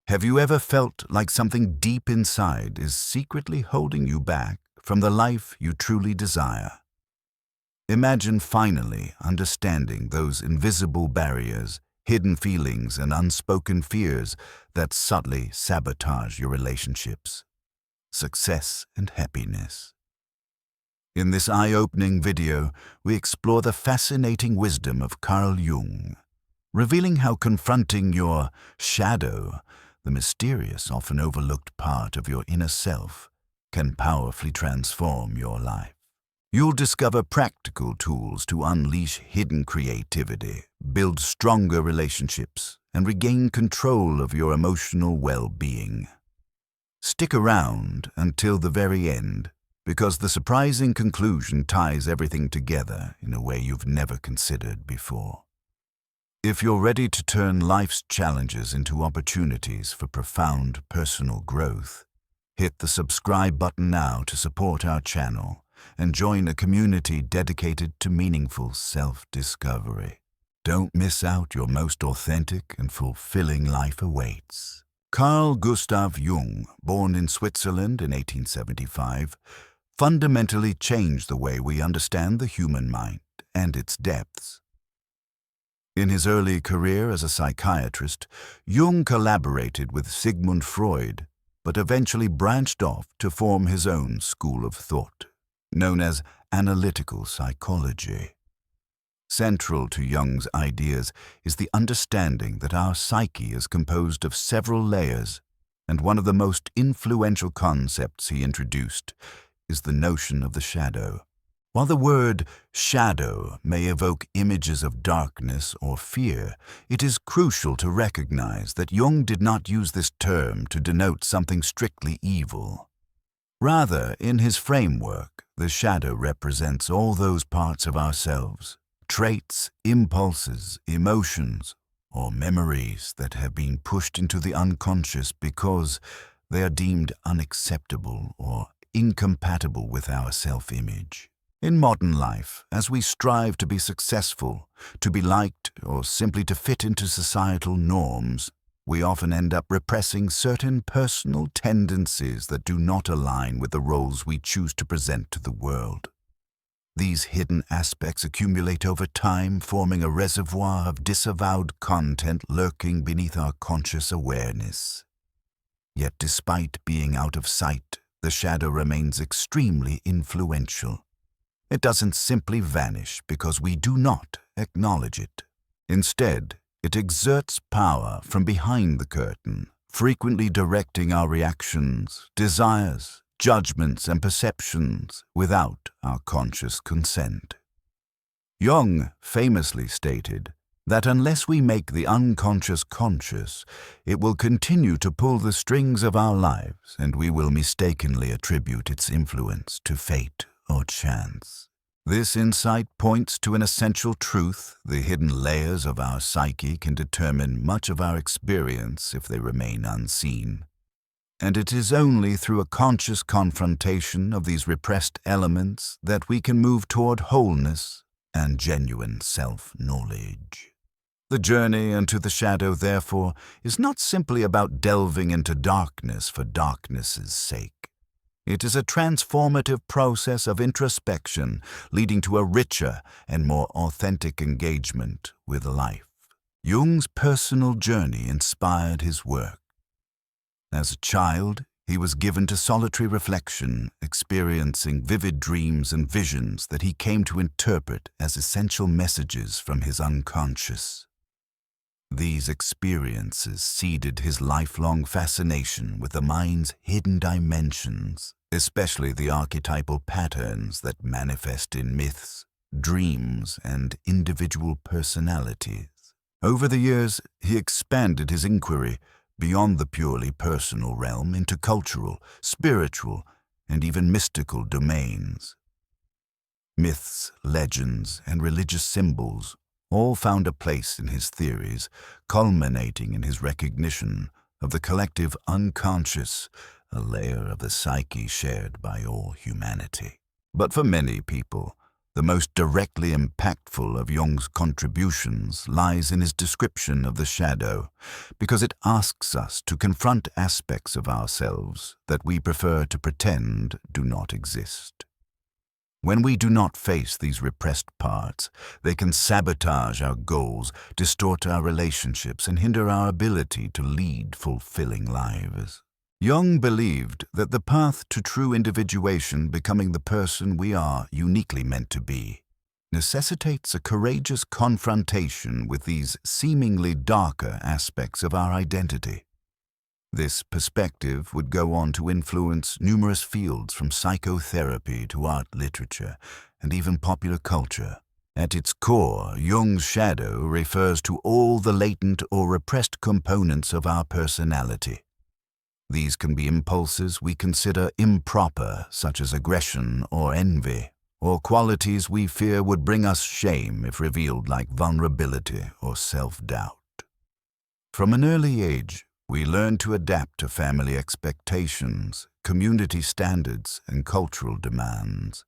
Have you ever felt like something deep inside is secretly holding you back from the life you truly desire? Imagine finally understanding those invisible barriers, hidden feelings, and unspoken fears that subtly sabotage your relationships, success, and happiness. In this eye-opening video, we explore the fascinating wisdom of Carl Jung, revealing how confronting your shadow, the mysterious, often overlooked part of your inner self, can powerfully transform your life. You'll discover practical tools to unleash hidden creativity, build stronger relationships, and regain control of your emotional well-being. Stick around until the very end, because the surprising conclusion ties everything together in a way you've never considered before. If you're ready to turn life's challenges into opportunities for profound personal growth, hit the subscribe button now to support our channel and join a community dedicated to meaningful self-discovery. Don't miss out, your most authentic and fulfilling life awaits. Carl Gustav Jung, born in Switzerland in 1875, fundamentally changed the way we understand the human mind and its depths. In his early career as a psychiatrist, Jung collaborated with Sigmund Freud, but eventually branched off to form his own school of thought, known as analytical psychology. Central to Jung's ideas is the understanding that our psyche is composed of several layers, and one of the most influential concepts he introduced is the notion of the shadow. While the word shadow may evoke images of darkness or fear, it is crucial to recognize that Jung did not use this term to denote something strictly evil. Rather, in his framework, the shadow represents all those parts of ourselves, traits, impulses, emotions, or memories that have been pushed into the unconscious because they are deemed unacceptable or incompatible with our self-image. In modern life, as we strive to be successful, to be liked, or simply to fit into societal norms, we often end up repressing certain personal tendencies that do not align with the roles we choose to present to the world. These hidden aspects accumulate over time, forming a reservoir of disavowed content lurking beneath our conscious awareness. Yet despite being out of sight, the shadow remains extremely influential. It doesn't simply vanish because we do not acknowledge it. Instead, it exerts power from behind the curtain, frequently directing our reactions, desires, judgments, and perceptions without our conscious consent. Jung famously stated that unless we make the unconscious conscious, it will continue to pull the strings of our lives, and we will mistakenly attribute its influence to fate or chance. This insight points to an essential truth: the hidden layers of our psyche can determine much of our experience if they remain unseen. And it is only through a conscious confrontation of these repressed elements that we can move toward wholeness and genuine self-knowledge. The journey into the shadow, therefore, is not simply about delving into darkness for darkness's sake. It is a transformative process of introspection leading to a richer and more authentic engagement with life. Jung's personal journey inspired his work. As a child, he was given to solitary reflection, experiencing vivid dreams and visions that he came to interpret as essential messages from his unconscious. These experiences seeded his lifelong fascination with the mind's hidden dimensions, especially the archetypal patterns that manifest in myths, dreams, and individual personalities. Over the years, he expanded his inquiry beyond the purely personal realm into cultural, spiritual, and even mystical domains. Myths, legends, and religious symbols all found a place in his theories, culminating in his recognition of the collective unconscious, a layer of the psyche shared by all humanity. But for many people, The most directly impactful of Jung's contributions lies in his description of the shadow, because it asks us to confront aspects of ourselves that we prefer to pretend do not exist. When we do not face these repressed parts, they can sabotage our goals, distort our relationships, and hinder our ability to lead fulfilling lives. Jung believed that the path to true individuation, becoming the person we are uniquely meant to be, necessitates a courageous confrontation with these seemingly darker aspects of our identity. This perspective would go on to influence numerous fields from psychotherapy to art, literature, and even popular culture. At its core, Jung's shadow refers to all the latent or repressed components of our personality. These can be impulses we consider improper, such as aggression or envy, or qualities we fear would bring us shame if revealed, like vulnerability or self-doubt. From an early age, we learn to adapt to family expectations, community standards, and cultural demands.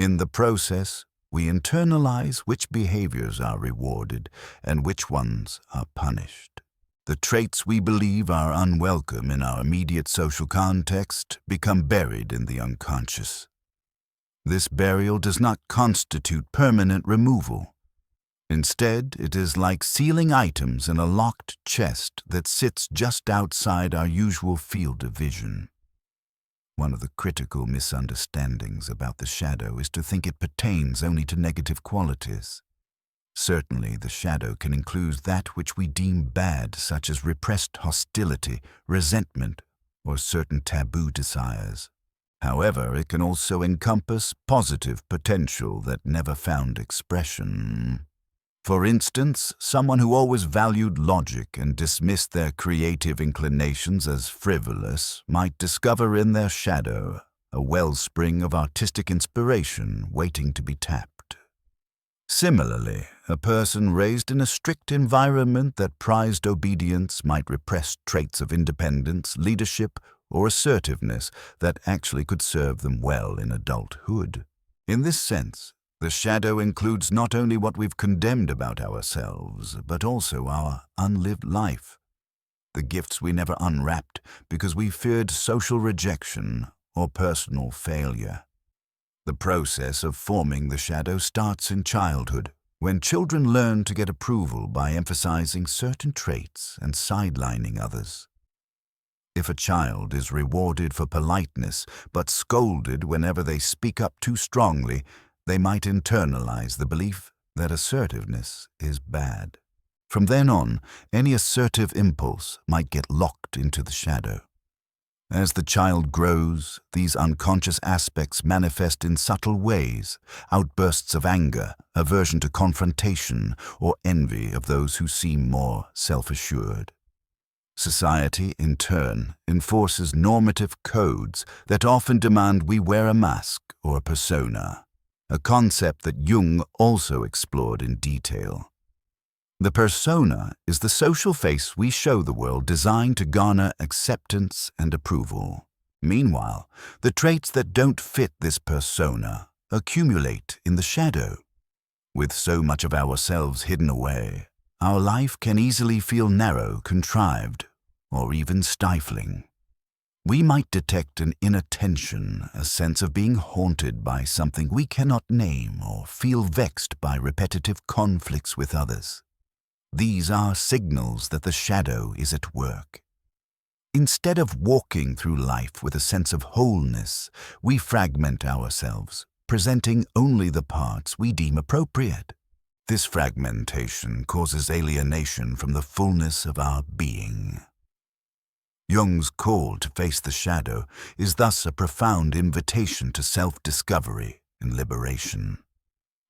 In the process, we internalize which behaviors are rewarded and which ones are punished. The traits we believe are unwelcome in our immediate social context become buried in the unconscious. This burial does not constitute permanent removal. Instead, it is like sealing items in a locked chest that sits just outside our usual field of vision. One of the critical misunderstandings about the shadow is to think it pertains only to negative qualities. Certainly, the shadow can include that which we deem bad, such as repressed hostility, resentment, or certain taboo desires. However, it can also encompass positive potential that never found expression. For instance, someone who always valued logic and dismissed their creative inclinations as frivolous might discover in their shadow a wellspring of artistic inspiration waiting to be tapped. Similarly, a person raised in a strict environment that prized obedience might repress traits of independence, leadership, or assertiveness that actually could serve them well in adulthood. In this sense, the shadow includes not only what we've condemned about ourselves, but also our unlived life, the gifts we never unwrapped because we feared social rejection or personal failure. The process of forming the shadow starts in childhood, when children learn to get approval by emphasizing certain traits and sidelining others. If a child is rewarded for politeness but scolded whenever they speak up too strongly, they might internalize the belief that assertiveness is bad. From then on, any assertive impulse might get locked into the shadow. As the child grows, these unconscious aspects manifest in subtle ways: outbursts of anger, aversion to confrontation, or envy of those who seem more self-assured. Society, in turn, enforces normative codes that often demand we wear a mask or a persona, a concept that Jung also explored in detail. The persona is the social face we show the world, designed to garner acceptance and approval. Meanwhile, the traits that don't fit this persona accumulate in the shadow. With so much of ourselves hidden away, our life can easily feel narrow, contrived, or even stifling. We might detect an inner tension, a sense of being haunted by something we cannot name, or feel vexed by repetitive conflicts with others. These are signals that the shadow is at work. Instead of walking through life with a sense of wholeness, we fragment ourselves, presenting only the parts we deem appropriate. This fragmentation causes alienation from the fullness of our being. Jung's call to face the shadow is thus a profound invitation to self-discovery and liberation.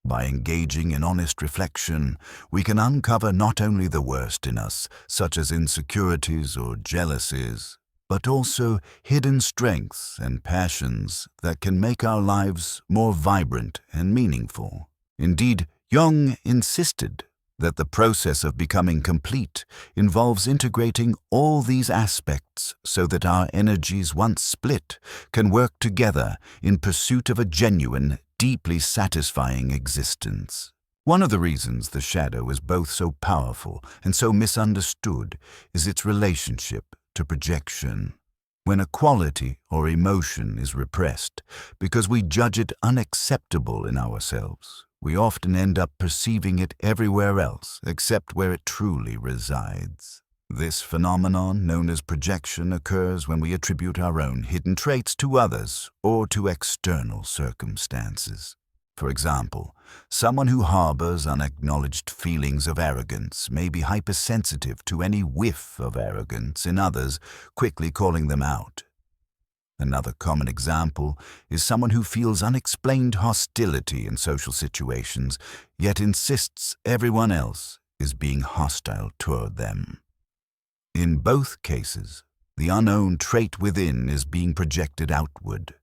By engaging in honest reflection, we can uncover not only the worst in us, such as insecurities or jealousies, but also hidden strengths and passions that can make our lives more vibrant and meaningful. Indeed, Jung insisted that the process of becoming complete involves integrating all these aspects so that our energies, once split, can work together in pursuit of a genuine, deeply satisfying existence. One of the reasons the shadow is both so powerful and so misunderstood is its relationship to projection. When a quality or emotion is repressed because we judge it unacceptable in ourselves, we often end up perceiving it everywhere else except where it truly resides. This phenomenon, known as projection, occurs when we attribute our own hidden traits to others or to external circumstances. For example, someone who harbors unacknowledged feelings of arrogance may be hypersensitive to any whiff of arrogance in others, quickly calling them out. Another common example is someone who feels unexplained hostility in social situations, yet insists everyone else is being hostile toward them. In both cases, the unowned trait within is being projected outward.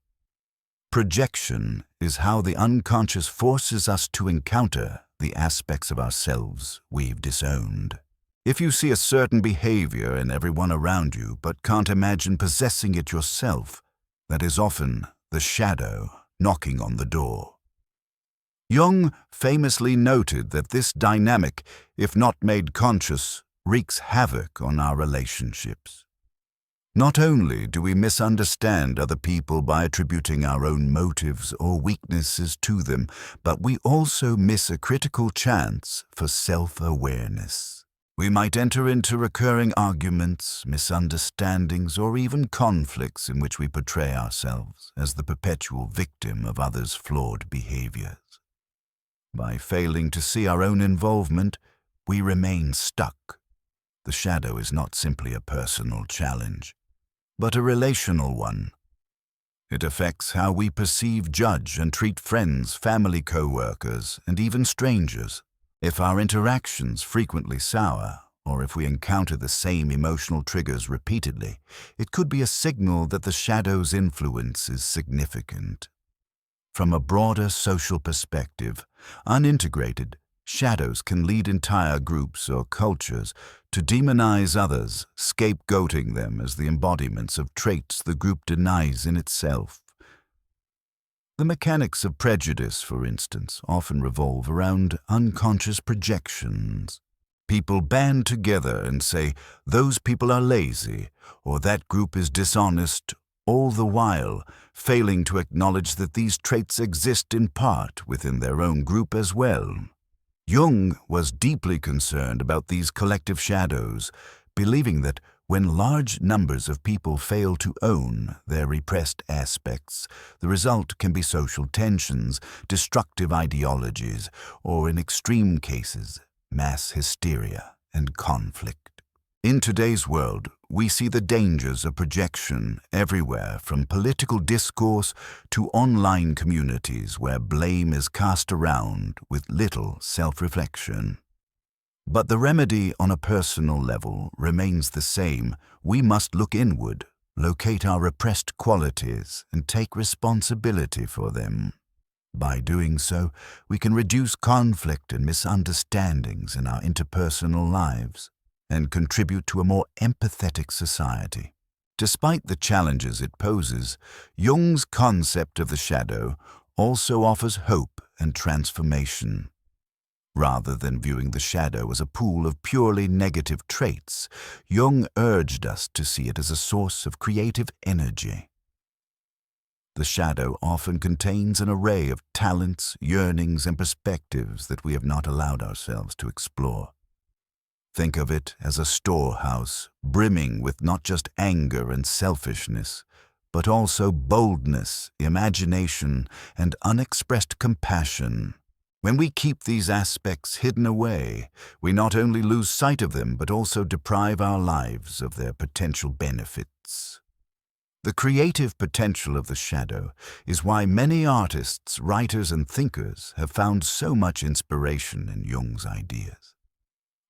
Projection is how the unconscious forces us to encounter the aspects of ourselves we've disowned. If you see a certain behavior in everyone around you but can't imagine possessing it yourself, that is often the shadow knocking on the door. Jung famously noted that this dynamic, if not made conscious, wreaks havoc on our relationships. Not only do we misunderstand other people by attributing our own motives or weaknesses to them, but we also miss a critical chance for self-awareness. We might enter into recurring arguments, misunderstandings, or even conflicts in which we portray ourselves as the perpetual victim of others' flawed behaviors. By failing to see our own involvement, we remain stuck. The shadow is not simply a personal challenge, but a relational one. It affects how we perceive, judge, and treat friends, family, co-workers, and even strangers. If our interactions frequently sour, or if we encounter the same emotional triggers repeatedly, it could be a signal that the shadow's influence is significant. From a broader social perspective, unintegrated, shadows can lead entire groups or cultures to demonize others, scapegoating them as the embodiments of traits the group denies in itself. The mechanics of prejudice, for instance, often revolve around unconscious projections. People band together and say, "Those people are lazy," or "that group is dishonest," all the while failing to acknowledge that these traits exist in part within their own group as well. Jung was deeply concerned about these collective shadows, believing that when large numbers of people fail to own their repressed aspects, the result can be social tensions, destructive ideologies, or in extreme cases, mass hysteria and conflict. In today's world, we see the dangers of projection everywhere, from political discourse to online communities where blame is cast around with little self-reflection. But the remedy on a personal level remains the same. We must look inward, locate our repressed qualities, and take responsibility for them. By doing so, we can reduce conflict and misunderstandings in our interpersonal lives and contribute to a more empathetic society. Despite the challenges it poses, Jung's concept of the shadow also offers hope and transformation. Rather than viewing the shadow as a pool of purely negative traits, Jung urged us to see it as a source of creative energy. The shadow often contains an array of talents, yearnings, and perspectives that we have not allowed ourselves to explore. Think of it as a storehouse brimming with not just anger and selfishness, but also boldness, imagination, and unexpressed compassion. When we keep these aspects hidden away, we not only lose sight of them, but also deprive our lives of their potential benefits. The creative potential of the shadow is why many artists, writers, and thinkers have found so much inspiration in Jung's ideas.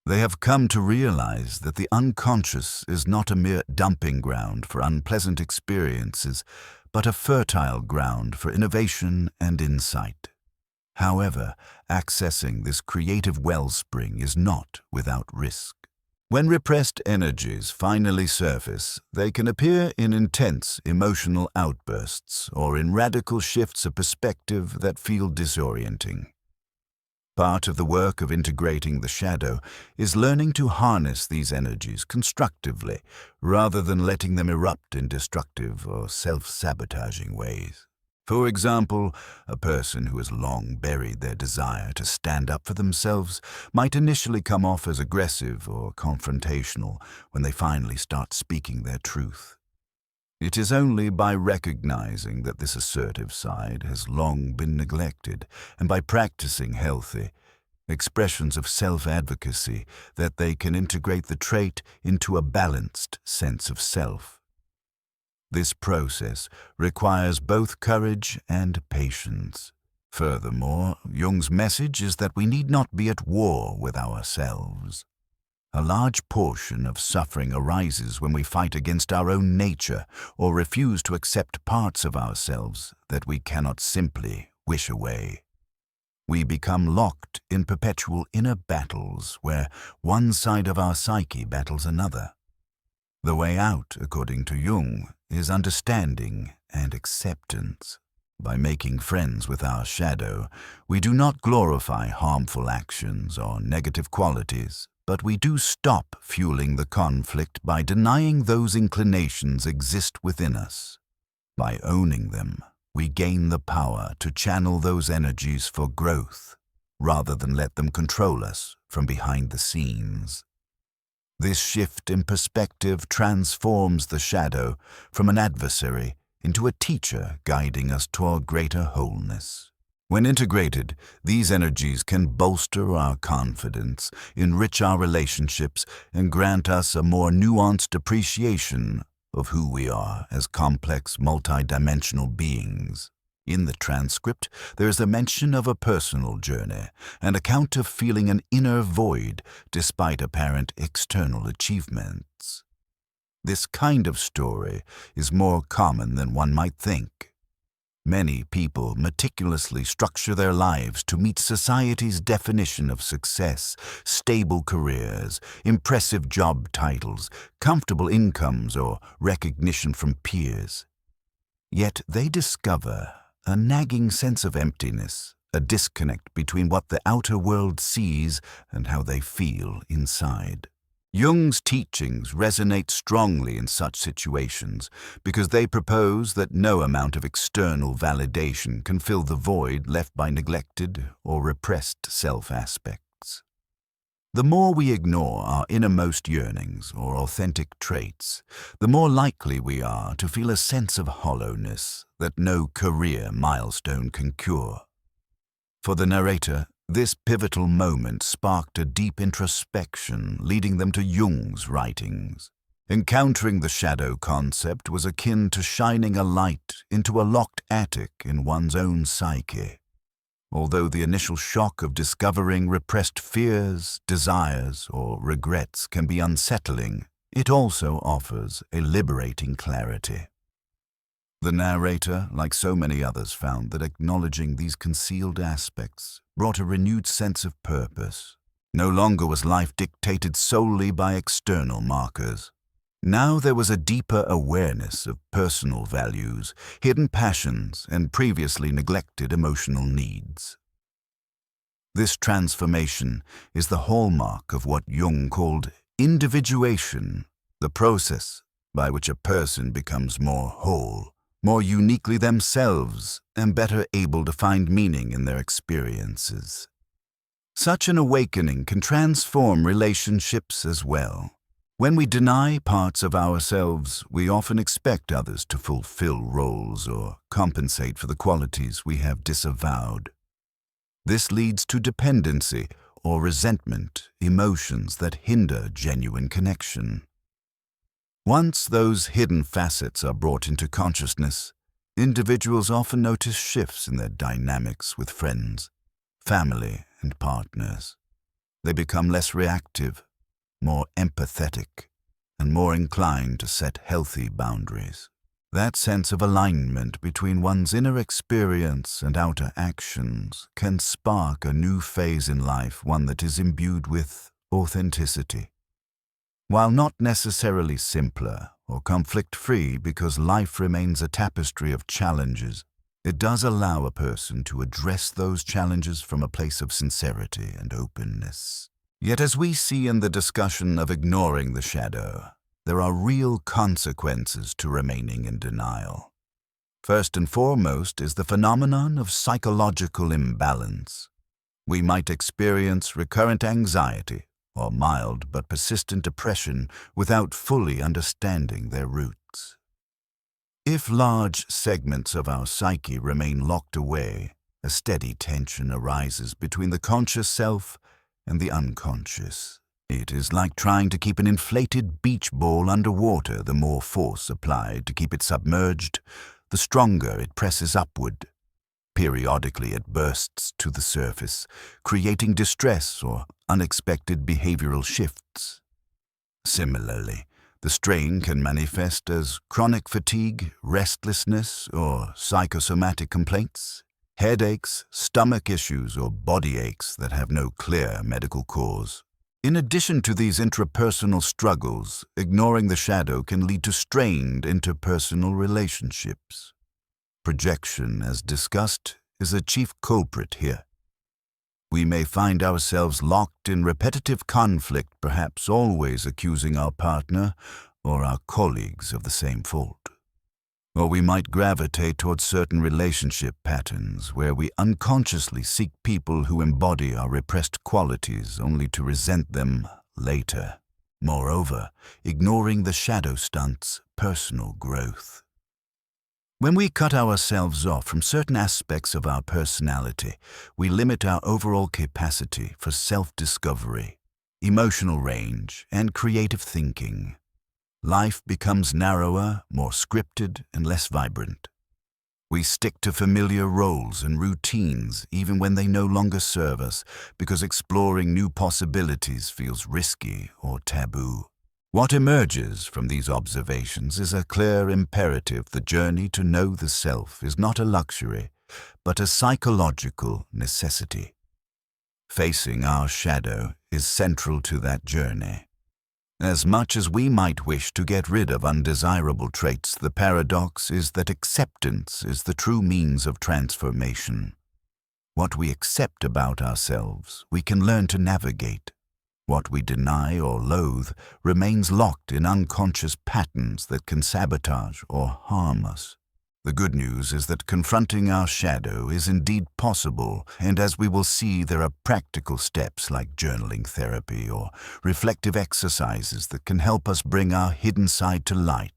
They have come to realize that the unconscious is not a mere dumping ground for unpleasant experiences, but a fertile ground for innovation and insight. However, accessing this creative wellspring is not without risk. When repressed energies finally surface, they can appear in intense emotional outbursts or in radical shifts of perspective that feel disorienting. Part of the work of integrating the shadow is learning to harness these energies constructively rather than letting them erupt in destructive or self-sabotaging ways. For example, a person who has long buried their desire to stand up for themselves might initially come off as aggressive or confrontational when they finally start speaking their truth. It is only by recognizing that this assertive side has long been neglected and by practicing healthy expressions of self-advocacy that they can integrate the trait into a balanced sense of self. This process requires both courage and patience. Furthermore, Jung's message is that we need not be at war with ourselves. A large portion of suffering arises when we fight against our own nature or refuse to accept parts of ourselves that we cannot simply wish away. We become locked in perpetual inner battles where one side of our psyche battles another. The way out, according to Jung, is understanding and acceptance. By making friends with our shadow, we do not glorify harmful actions or negative qualities, but we do stop fueling the conflict by denying those inclinations exist within us. By owning them, we gain the power to channel those energies for growth, rather than let them control us from behind the scenes. This shift in perspective transforms the shadow from an adversary into a teacher guiding us toward greater wholeness. When integrated, these energies can bolster our confidence, enrich our relationships, and grant us a more nuanced appreciation of who we are as complex, multidimensional beings. In the transcript, there is a mention of a personal journey, an account of feeling an inner void despite apparent external achievements. This kind of story is more common than one might think. Many people meticulously structure their lives to meet society's definition of success: stable careers, impressive job titles, comfortable incomes, or recognition from peers. Yet they discover a nagging sense of emptiness, a disconnect between what the outer world sees and how they feel inside. Jung's teachings resonate strongly in such situations because they propose that no amount of external validation can fill the void left by neglected or repressed self-aspects. The more we ignore our innermost yearnings or authentic traits, the more likely we are to feel a sense of hollowness that no career milestone can cure. For the narrator, this pivotal moment sparked a deep introspection, leading them to Jung's writings. Encountering the shadow concept was akin to shining a light into a locked attic in one's own psyche. Although the initial shock of discovering repressed fears, desires, or regrets can be unsettling, it also offers a liberating clarity. The narrator, like so many others, found that acknowledging these concealed aspects brought a renewed sense of purpose. No longer was life dictated solely by external markers. Now there was a deeper awareness of personal values, hidden passions, and previously neglected emotional needs. This transformation is the hallmark of what Jung called individuation, the process by which a person becomes more whole, more uniquely themselves, and better able to find meaning in their experiences. Such an awakening can transform relationships as well. When we deny parts of ourselves, we often expect others to fulfill roles or compensate for the qualities we have disavowed. This leads to dependency or resentment, emotions that hinder genuine connection. Once those hidden facets are brought into consciousness, individuals often notice shifts in their dynamics with friends, family, and partners. They become less reactive, more empathetic, and more inclined to set healthy boundaries. That sense of alignment between one's inner experience and outer actions can spark a new phase in life, one that is imbued with authenticity. While not necessarily simpler or conflict-free because life remains a tapestry of challenges, it does allow a person to address those challenges from a place of sincerity and openness. Yet as we see in the discussion of ignoring the shadow, there are real consequences to remaining in denial. First and foremost is the phenomenon of psychological imbalance. We might experience recurrent anxiety or mild but persistent depression without fully understanding their roots. If large segments of our psyche remain locked away, a steady tension arises between the conscious self and the unconscious. It is like trying to keep an inflated beach ball underwater. The more force applied to keep it submerged, the stronger it presses upward. Periodically it bursts to the surface, creating distress or unexpected behavioral shifts. Similarly, the strain can manifest as chronic fatigue, restlessness, or psychosomatic complaints, headaches, stomach issues, or body aches that have no clear medical cause. In addition to these intrapersonal struggles, ignoring the shadow can lead to strained interpersonal relationships. Projection, as discussed, is a chief culprit here. We may find ourselves locked in repetitive conflict, perhaps always accusing our partner or our colleagues of the same fault. Or we might gravitate towards certain relationship patterns where we unconsciously seek people who embody our repressed qualities only to resent them later. Moreover, ignoring the shadow stunts personal growth. When we cut ourselves off from certain aspects of our personality, we limit our overall capacity for self-discovery, emotional range, and creative thinking. Life becomes narrower, more scripted, and less vibrant. We stick to familiar roles and routines even when they no longer serve us because exploring new possibilities feels risky or taboo. What emerges from these observations is a clear imperative. The journey to know the self is not a luxury, but a psychological necessity. Facing our shadow is central to that journey. As much as we might wish to get rid of undesirable traits, the paradox is that acceptance is the true means of transformation. What we accept about ourselves, we can learn to navigate. What we deny or loathe remains locked in unconscious patterns that can sabotage or harm us. The good news is that confronting our shadow is indeed possible, and as we will see, there are practical steps like journaling therapy or reflective exercises that can help us bring our hidden side to light.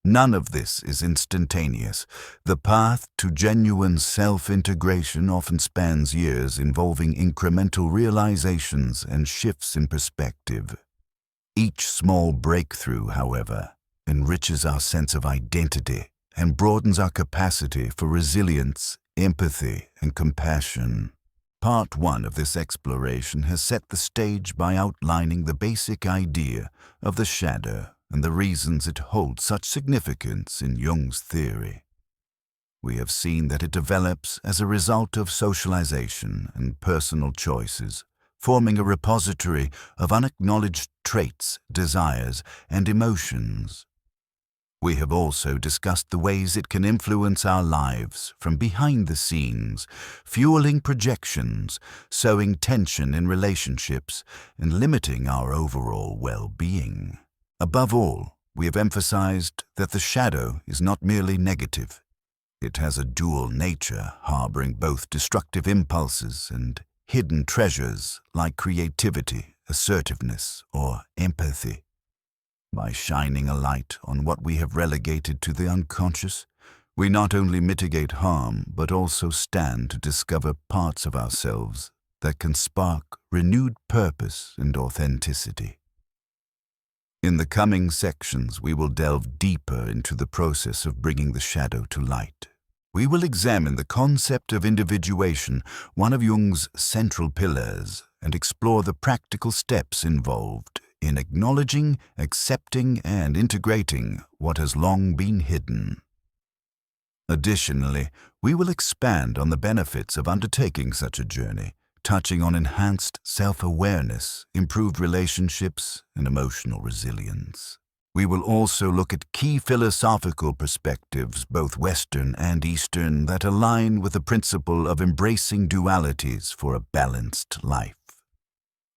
None of this is instantaneous. The path to genuine self-integration often spans years, involving incremental realizations and shifts in perspective. Each small breakthrough, however, enriches our sense of identity and broadens our capacity for resilience, empathy, and compassion. Part 1 of this exploration has set the stage by outlining the basic idea of the shadow and the reasons it holds such significance in Jung's theory. We have seen that it develops as a result of socialization and personal choices, forming a repository of unacknowledged traits, desires, and emotions. We have also discussed the ways it can influence our lives from behind the scenes, fueling projections, sowing tension in relationships, and limiting our overall well-being. Above all, we have emphasized that the shadow is not merely negative. It has a dual nature, harboring both destructive impulses and hidden treasures like creativity, assertiveness, or empathy. By shining a light on what we have relegated to the unconscious, we not only mitigate harm but also stand to discover parts of ourselves that can spark renewed purpose and authenticity. In the coming sections, we will delve deeper into the process of bringing the shadow to light. We will examine the concept of individuation, one of Jung's central pillars, and explore the practical steps involved in acknowledging, accepting, and integrating what has long been hidden. Additionally, we will expand on the benefits of undertaking such a journey, touching on enhanced self-awareness, improved relationships, and emotional resilience. We will also look at key philosophical perspectives, both Western and Eastern, that align with the principle of embracing dualities for a balanced life.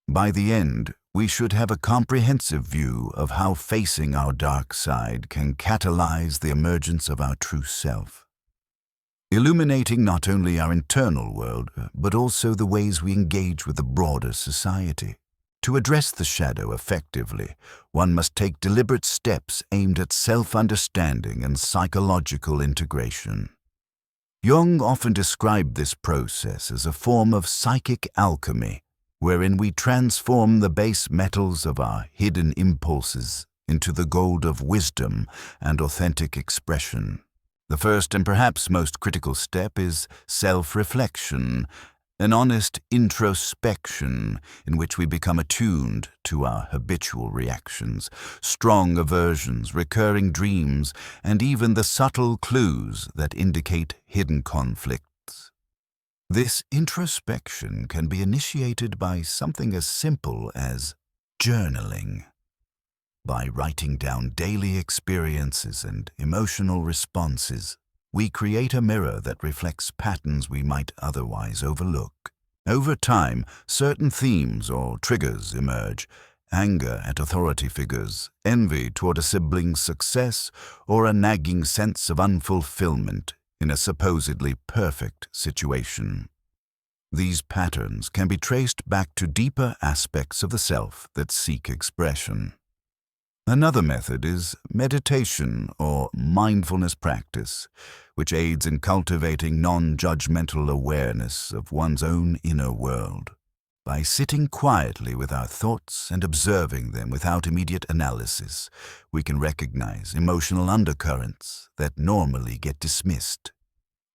By the end, we should have a comprehensive view of how facing our dark side can catalyze the emergence of our true self, illuminating not only our internal world, but also the ways we engage with the broader society. To address the shadow effectively, one must take deliberate steps aimed at self-understanding and psychological integration. Jung often described this process as a form of psychic alchemy, wherein we transform the base metals of our hidden impulses into the gold of wisdom and authentic expression. The first and perhaps most critical step is self-reflection, an honest introspection in which we become attuned to our habitual reactions, strong aversions, recurring dreams, and even the subtle clues that indicate hidden conflicts. This introspection can be initiated by something as simple as journaling. By writing down daily experiences and emotional responses, we create a mirror that reflects patterns we might otherwise overlook. Over time, certain themes or triggers emerge: anger at authority figures, envy toward a sibling's success, or a nagging sense of unfulfillment in a supposedly perfect situation. These patterns can be traced back to deeper aspects of the self that seek expression. Another method is meditation or mindfulness practice, which aids in cultivating non-judgmental awareness of one's own inner world. By sitting quietly with our thoughts and observing them without immediate analysis, we can recognize emotional undercurrents that normally get dismissed.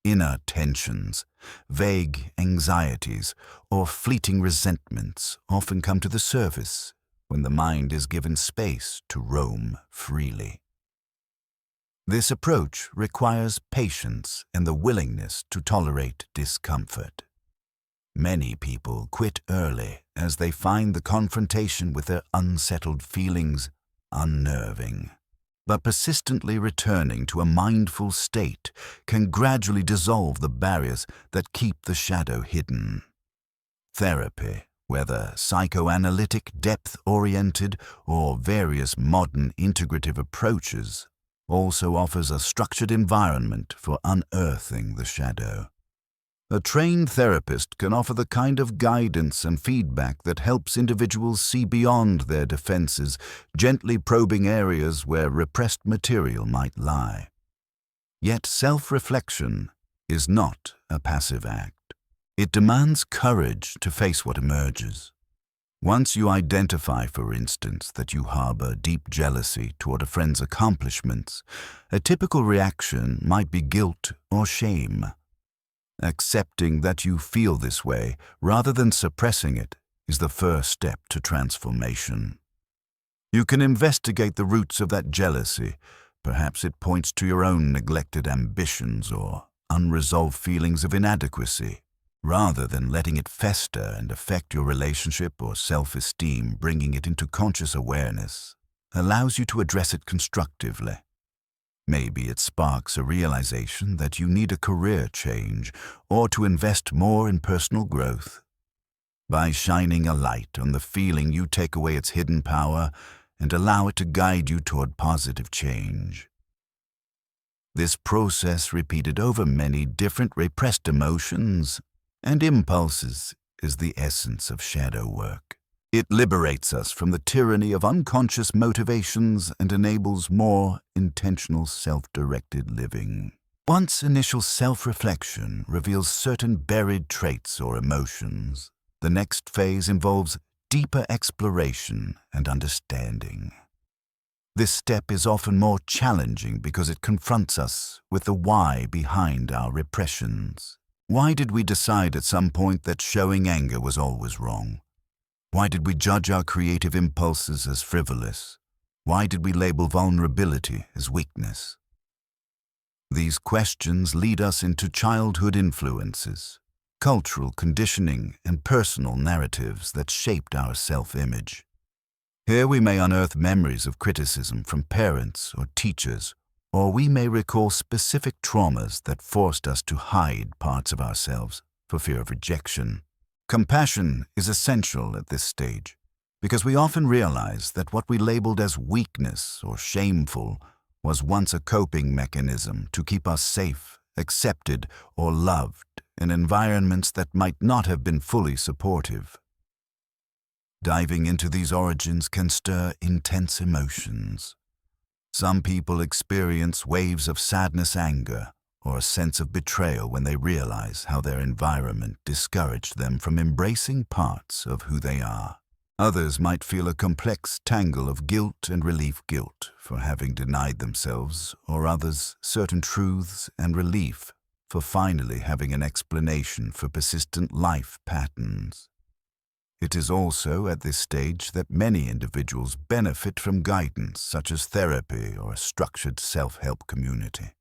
Inner tensions, vague anxieties, or fleeting resentments often come to the surface when the mind is given space to roam freely. This approach requires patience and the willingness to tolerate discomfort. Many people quit early as they find the confrontation with their unsettled feelings unnerving. But persistently returning to a mindful state can gradually dissolve the barriers that keep the shadow hidden. Therapy, whether psychoanalytic, depth-oriented, or various modern integrative approaches, also offers a structured environment for unearthing the shadow. A trained therapist can offer the kind of guidance and feedback that helps individuals see beyond their defenses, gently probing areas where repressed material might lie. Yet self-reflection is not a passive act. It demands courage to face what emerges. Once you identify, for instance, that you harbor deep jealousy toward a friend's accomplishments, a typical reaction might be guilt or shame. Accepting that you feel this way, rather than suppressing it, is the first step to transformation. You can investigate the roots of that jealousy. Perhaps it points to your own neglected ambitions or unresolved feelings of inadequacy. Rather than letting it fester and affect your relationship or self-esteem, bringing it into conscious awareness allows you to address it constructively. Maybe it sparks a realization that you need a career change or to invest more in personal growth. By shining a light on the feeling, you take away its hidden power and allow it to guide you toward positive change. This process, repeated over many different repressed emotions and impulses, is the essence of shadow work. It liberates us from the tyranny of unconscious motivations and enables more intentional self-directed living. Once initial self-reflection reveals certain buried traits or emotions, the next phase involves deeper exploration and understanding. This step is often more challenging because it confronts us with the why behind our repressions. Why did we decide at some point that showing anger was always wrong? Why did we judge our creative impulses as frivolous? Why did we label vulnerability as weakness? These questions lead us into childhood influences, cultural conditioning and personal narratives that shaped our self-image. Here we may unearth memories of criticism from parents or teachers, or we may recall specific traumas that forced us to hide parts of ourselves for fear of rejection. Compassion is essential at this stage, because we often realize that what we labeled as weakness or shameful was once a coping mechanism to keep us safe, accepted, or loved in environments that might not have been fully supportive. Diving into these origins can stir intense emotions. Some people experience waves of sadness, anger, or a sense of betrayal when they realize how their environment discouraged them from embracing parts of who they are. Others might feel a complex tangle of guilt and guilt for having denied themselves, or others certain truths and relief for finally having an explanation for persistent life patterns. It is also at this stage that many individuals benefit from guidance such as therapy or a structured self-help community.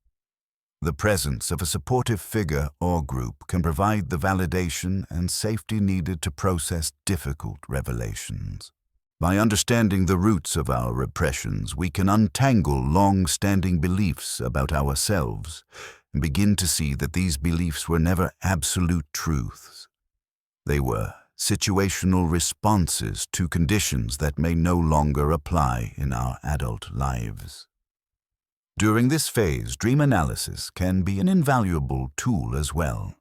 The presence of a supportive figure or group can provide the validation and safety needed to process difficult revelations. By understanding the roots of our repressions, we can untangle long-standing beliefs about ourselves and begin to see that these beliefs were never absolute truths. They were situational responses to conditions that may no longer apply in our adult lives. During this phase, dream analysis can be an invaluable tool as well.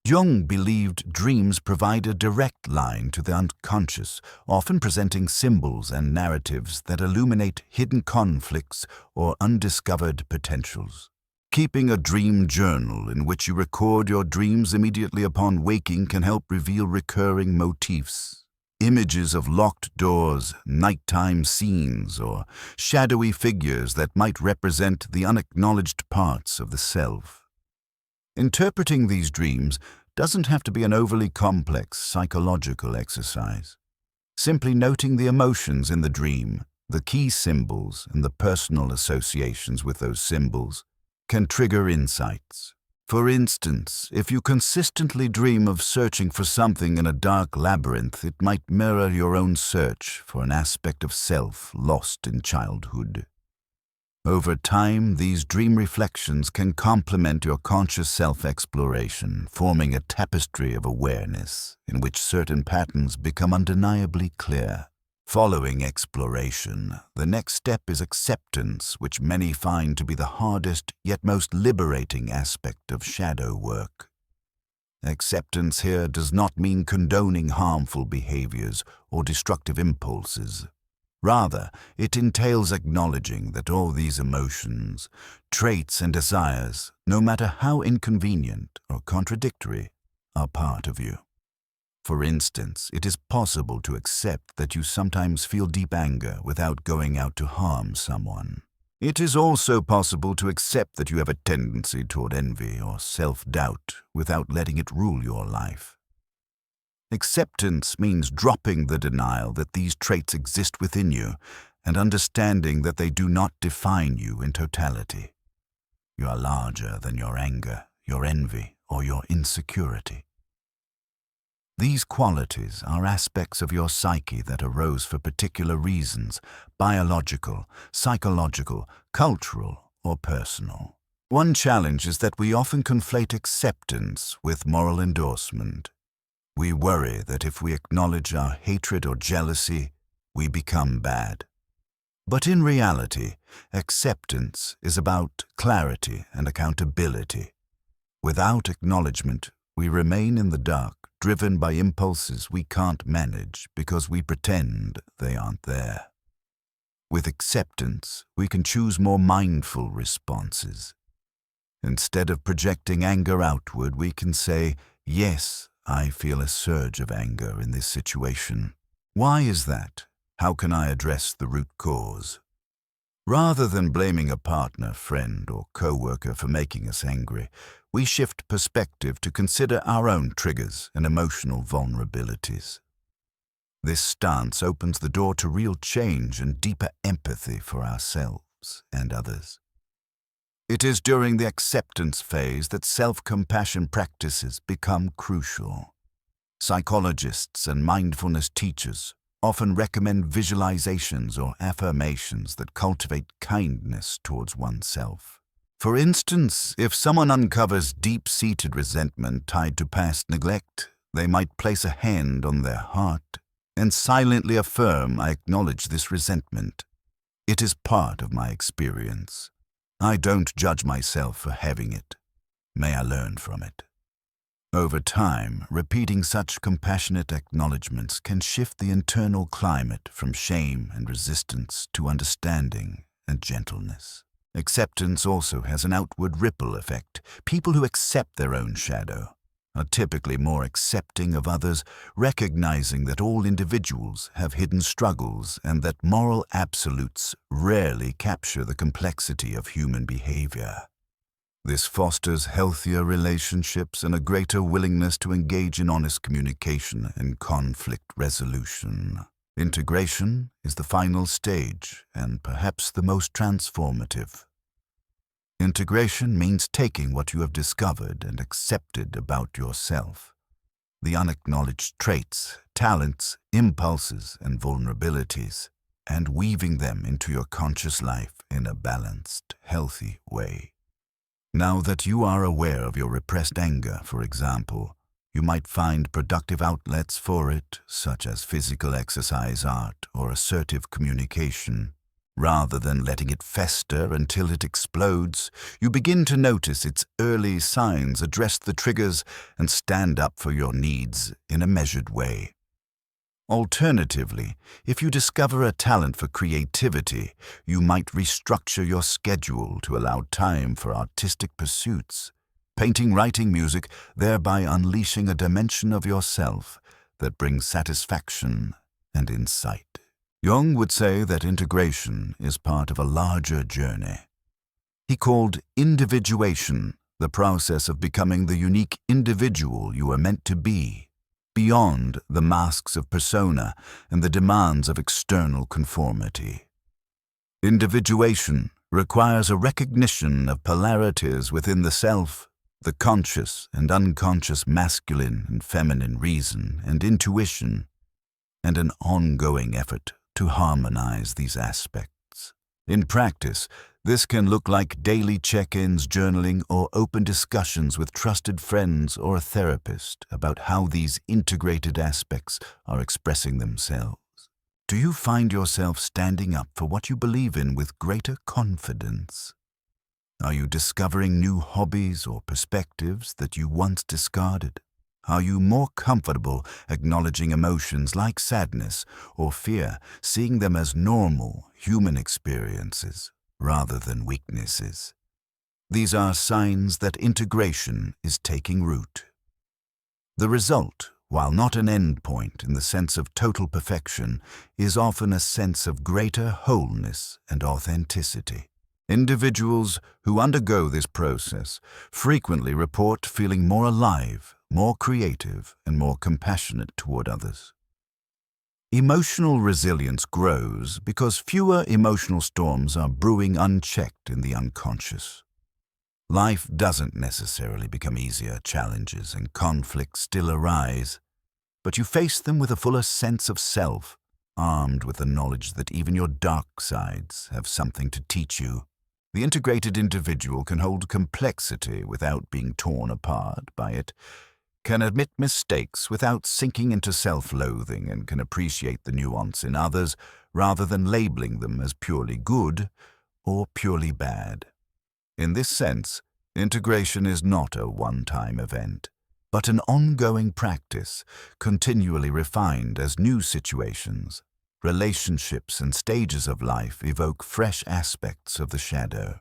Jung believed dreams provide a direct line to the unconscious, often presenting symbols and narratives that illuminate hidden conflicts or undiscovered potentials. Keeping a dream journal in which you record your dreams immediately upon waking can help reveal recurring motifs. Images of locked doors, nighttime scenes, or shadowy figures that might represent the unacknowledged parts of the self. Interpreting these dreams doesn't have to be an overly complex psychological exercise. Simply noting the emotions in the dream, the key symbols, and the personal associations with those symbols can trigger insights. For instance, if you consistently dream of searching for something in a dark labyrinth, it might mirror your own search for an aspect of self lost in childhood. Over time, these dream reflections can complement your conscious self-exploration, forming a tapestry of awareness in which certain patterns become undeniably clear. Following exploration, the next step is acceptance, which many find to be the hardest yet most liberating aspect of shadow work. Acceptance here does not mean condoning harmful behaviors or destructive impulses. Rather, it entails acknowledging that all these emotions, traits, and desires, no matter how inconvenient or contradictory, are part of you. For instance, it is possible to accept that you sometimes feel deep anger without going out to harm someone. It is also possible to accept that you have a tendency toward envy or self-doubt without letting it rule your life. Acceptance means dropping the denial that these traits exist within you and understanding that they do not define you in totality. You are larger than your anger, your envy, or your insecurity. These qualities are aspects of your psyche that arose for particular reasons, biological, psychological, cultural, or personal. One challenge is that we often conflate acceptance with moral endorsement. We worry that if we acknowledge our hatred or jealousy, we become bad. But in reality, acceptance is about clarity and accountability. Without acknowledgement, we remain in the dark, driven by impulses we can't manage because we pretend they aren't there. With acceptance, we can choose more mindful responses. Instead of projecting anger outward, we can say, "Yes, I feel a surge of anger in this situation. Why is that? How can I address the root cause?" Rather than blaming a partner, friend, or co-worker for making us angry, we shift perspective to consider our own triggers and emotional vulnerabilities. This stance opens the door to real change and deeper empathy for ourselves and others. It is during the acceptance phase that self-compassion practices become crucial. Psychologists and mindfulness teachers often recommend visualizations or affirmations that cultivate kindness towards oneself. For instance, if someone uncovers deep-seated resentment tied to past neglect, they might place a hand on their heart and silently affirm, "I acknowledge this resentment. It is part of my experience. I don't judge myself for having it. May I learn from it?" Over time, repeating such compassionate acknowledgments can shift the internal climate from shame and resistance to understanding and gentleness. Acceptance also has an outward ripple effect. People who accept their own shadow are typically more accepting of others, recognizing that all individuals have hidden struggles and that moral absolutes rarely capture the complexity of human behavior. This fosters healthier relationships and a greater willingness to engage in honest communication and conflict resolution. Integration is the final stage and perhaps the most transformative. Integration means taking what you have discovered and accepted about yourself, the unacknowledged traits, talents, impulses, and vulnerabilities, and weaving them into your conscious life in a balanced, healthy way. Now that you are aware of your repressed anger, for example, you might find productive outlets for it, such as physical exercise, art, or assertive communication. Rather than letting it fester until it explodes, you begin to notice its early signs, address the triggers, and stand up for your needs in a measured way. Alternatively, if you discover a talent for creativity, you might restructure your schedule to allow time for artistic pursuits, painting, writing, music, thereby unleashing a dimension of yourself that brings satisfaction and insight. Jung would say that integration is part of a larger journey. He called individuation the process of becoming the unique individual you are meant to be, beyond the masks of persona and the demands of external conformity. Individuation requires a recognition of polarities within the self, the conscious and unconscious masculine and feminine reason and intuition, and an ongoing effort to harmonize these aspects. In practice, this can look like daily check-ins, journaling, or open discussions with trusted friends or a therapist about how these integrated aspects are expressing themselves. Do you find yourself standing up for what you believe in with greater confidence? Are you discovering new hobbies or perspectives that you once discarded? Are you more comfortable acknowledging emotions like sadness or fear, seeing them as normal human experiences rather than weaknesses? These are signs that integration is taking root. The result, while not an end point in the sense of total perfection, is often a sense of greater wholeness and authenticity. Individuals who undergo this process frequently report feeling more alive, more creative, and more compassionate toward others. Emotional resilience grows because fewer emotional storms are brewing unchecked in the unconscious. Life doesn't necessarily become easier. Challenges and conflicts still arise, but you face them with a fuller sense of self, armed with the knowledge that even your dark sides have something to teach you. The integrated individual can hold complexity without being torn apart by it, can admit mistakes without sinking into self-loathing, and can appreciate the nuance in others rather than labeling them as purely good or purely bad. In this sense, integration is not a one-time event, but an ongoing practice, continually refined as new situations, relationships, and stages of life evoke fresh aspects of the shadow.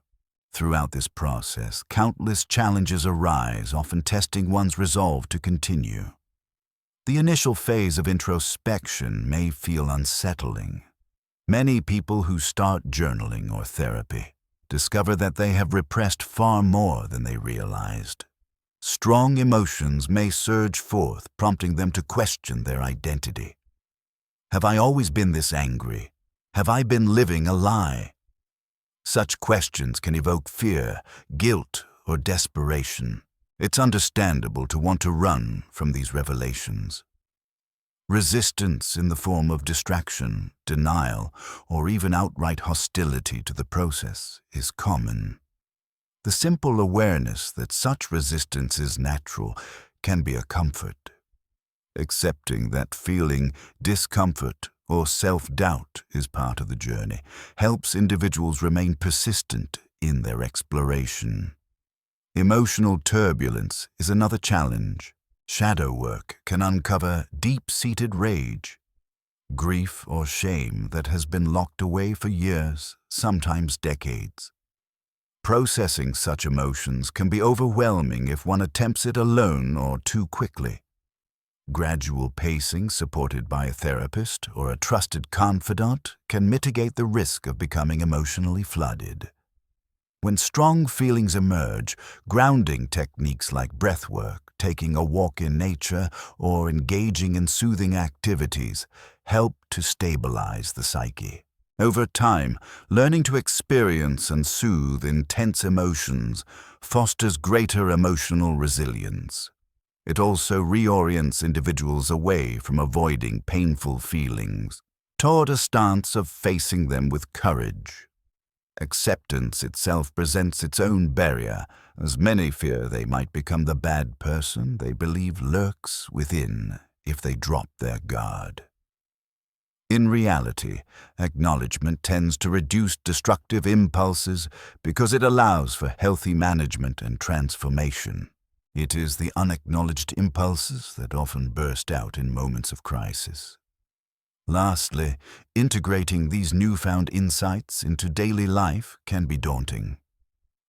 Throughout this process, countless challenges arise, often testing one's resolve to continue. The initial phase of introspection may feel unsettling. Many people who start journaling or therapy discover that they have repressed far more than they realized. Strong emotions may surge forth, prompting them to question their identity. Have I always been this angry? Have I been living a lie? Such questions can evoke fear, guilt, or desperation. It's understandable to want to run from these revelations. Resistance in the form of distraction, denial, or even outright hostility to the process is common. The simple awareness that such resistance is natural can be a comfort. Accepting that feeling discomfort or self-doubt is part of the journey helps individuals remain persistent in their exploration. Emotional turbulence is another challenge. Shadow work can uncover deep-seated rage, grief or shame that has been locked away for years, sometimes decades. Processing such emotions can be overwhelming if one attempts it alone or too quickly. Gradual pacing supported by a therapist or a trusted confidant can mitigate the risk of becoming emotionally flooded. When strong feelings emerge, grounding techniques like breathwork, taking a walk in nature, or engaging in soothing activities help to stabilize the psyche. Over time, learning to experience and soothe intense emotions fosters greater emotional resilience. It also reorients individuals away from avoiding painful feelings toward a stance of facing them with courage. Acceptance itself presents its own barrier, as many fear they might become the bad person they believe lurks within if they drop their guard. In reality, acknowledgement tends to reduce destructive impulses because it allows for healthy management and transformation. It is the unacknowledged impulses that often burst out in moments of crisis. Lastly, integrating these newfound insights into daily life can be daunting.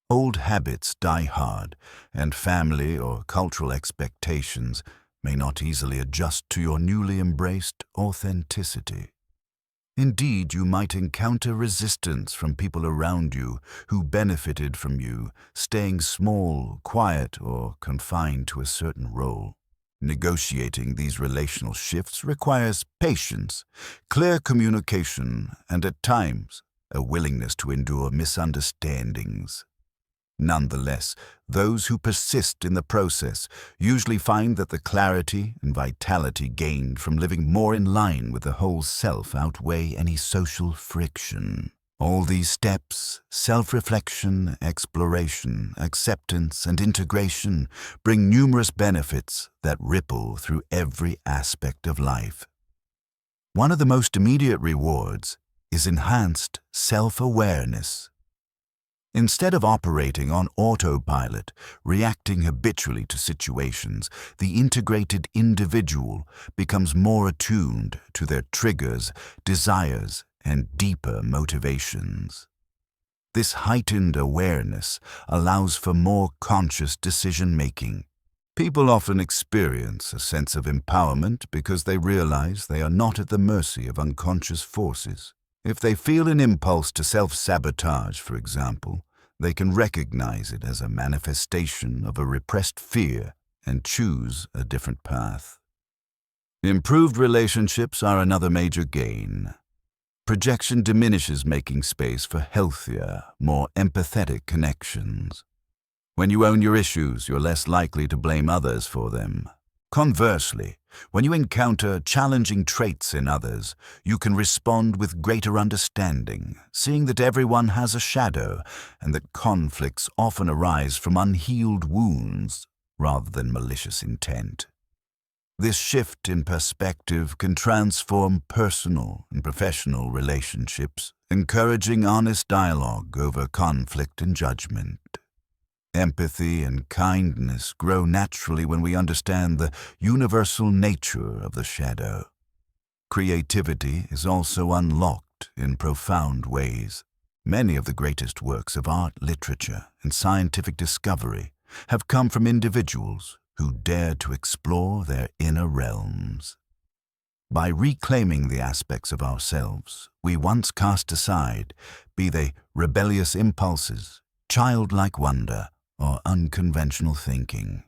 Old habits die hard, and family or cultural expectations may not easily adjust to your newly embraced authenticity. Indeed, you might encounter resistance from people around you who benefited from you staying small, quiet, or confined to a certain role. Negotiating these relational shifts requires patience, clear communication, and at times, a willingness to endure misunderstandings. Nonetheless, those who persist in the process usually find that the clarity and vitality gained from living more in line with the whole self outweigh any social friction. All these steps, self-reflection, exploration, acceptance, and integration, bring numerous benefits that ripple through every aspect of life. One of the most immediate rewards is enhanced self-awareness. Instead of operating on autopilot, reacting habitually to situations, the integrated individual becomes more attuned to their triggers, desires, and deeper motivations. This heightened awareness allows for more conscious decision-making. People often experience a sense of empowerment because they realize they are not at the mercy of unconscious forces. If they feel an impulse to self-sabotage, for example, they can recognize it as a manifestation of a repressed fear and choose a different path. Improved relationships are another major gain. Projection diminishes making space for healthier, more empathetic connections. When you own your issues, you're less likely to blame others for them. Conversely, when you encounter challenging traits in others, you can respond with greater understanding, seeing that everyone has a shadow and that conflicts often arise from unhealed wounds rather than malicious intent. This shift in perspective can transform personal and professional relationships, encouraging honest dialogue over conflict and judgment. Empathy and kindness grow naturally when we understand the universal nature of the shadow. Creativity is also unlocked in profound ways. Many of the greatest works of art, literature, and scientific discovery have come from individuals who dared to explore their inner realms. By reclaiming the aspects of ourselves we once cast aside, be they rebellious impulses, childlike wonder, or unconventional thinking,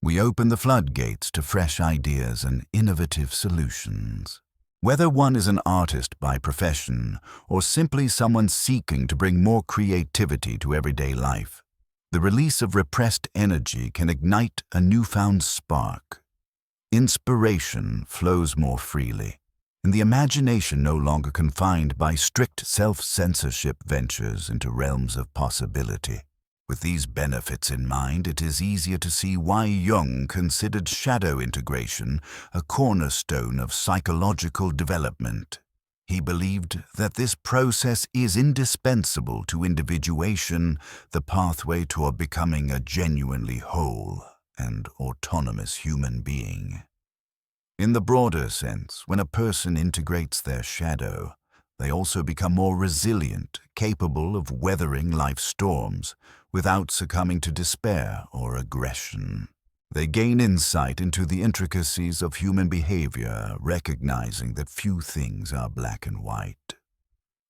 we open the floodgates to fresh ideas and innovative solutions. Whether one is an artist by profession or simply someone seeking to bring more creativity to everyday life, the release of repressed energy can ignite a newfound spark. Inspiration flows more freely, and the imagination no longer confined by strict self-censorship ventures into realms of possibility. With these benefits in mind, it is easier to see why Jung considered shadow integration a cornerstone of psychological development. He believed that this process is indispensable to individuation, the pathway toward becoming a genuinely whole and autonomous human being. In the broader sense, when a person integrates their shadow, they also become more resilient, capable of weathering life's storms without succumbing to despair or aggression. They gain insight into the intricacies of human behavior, recognizing that few things are black and white.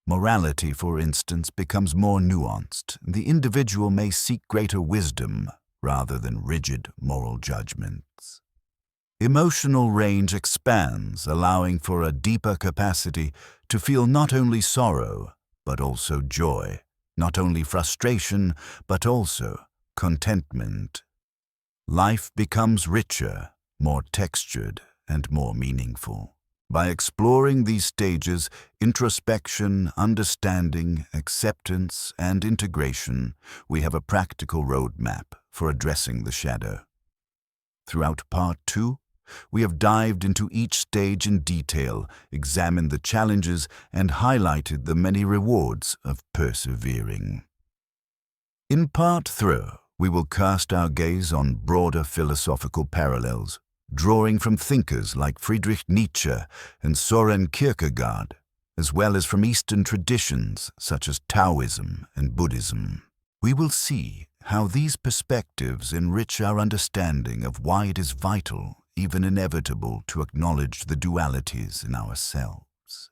Morality, for instance, becomes more nuanced. The individual may seek greater wisdom rather than rigid moral judgments. Emotional range expands, allowing for a deeper capacity to feel not only sorrow, but also joy, not only frustration, but also contentment. Life becomes richer, more textured, and more meaningful. By exploring these stages, introspection, understanding, acceptance, and integration, we have a practical roadmap for addressing the shadow. Throughout Part 2, we have dived into each stage in detail, examined the challenges, and highlighted the many rewards of persevering. In Part 3, we will cast our gaze on broader philosophical parallels, drawing from thinkers like Friedrich Nietzsche and Soren Kierkegaard, as well as from Eastern traditions such as Taoism and Buddhism. We will see how these perspectives enrich our understanding of why it is vital, even inevitable, to acknowledge the dualities in ourselves.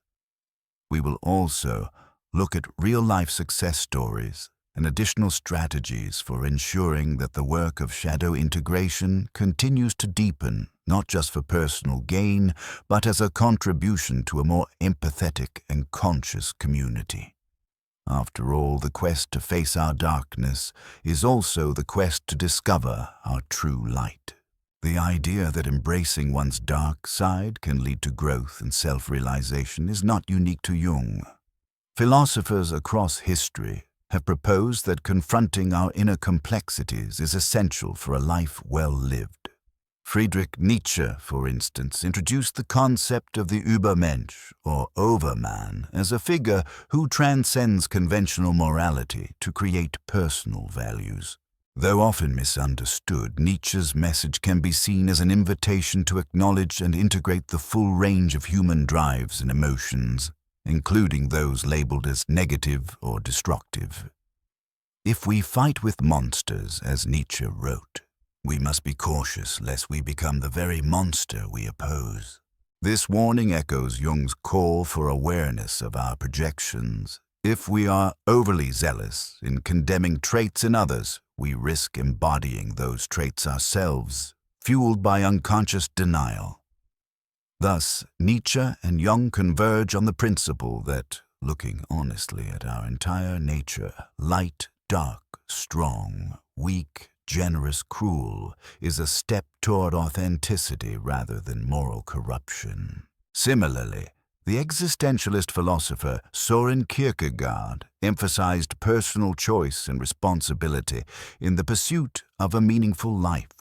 We will also look at real-life success stories and additional strategies for ensuring that the work of shadow integration continues to deepen, not just for personal gain, but as a contribution to a more empathetic and conscious community. After all, the quest to face our darkness is also the quest to discover our true light. The idea that embracing one's dark side can lead to growth and self-realization is not unique to Jung. Philosophers across history have proposed that confronting our inner complexities is essential for a life well lived. Friedrich Nietzsche, for instance, introduced the concept of the Übermensch, or overman, as a figure who transcends conventional morality to create personal values. Though often misunderstood, Nietzsche's message can be seen as an invitation to acknowledge and integrate the full range of human drives and emotions, including those labeled as negative or destructive. If we fight with monsters, as Nietzsche wrote, we must be cautious lest we become the very monster we oppose. This warning echoes Jung's call for awareness of our projections. If we are overly zealous in condemning traits in others, we risk embodying those traits ourselves, fueled by unconscious denial. Thus, Nietzsche and Jung converge on the principle that, looking honestly at our entire nature, light, dark, strong, weak, generous, cruel, is a step toward authenticity rather than moral corruption. Similarly, the existentialist philosopher Soren Kierkegaard emphasized personal choice and responsibility in the pursuit of a meaningful life.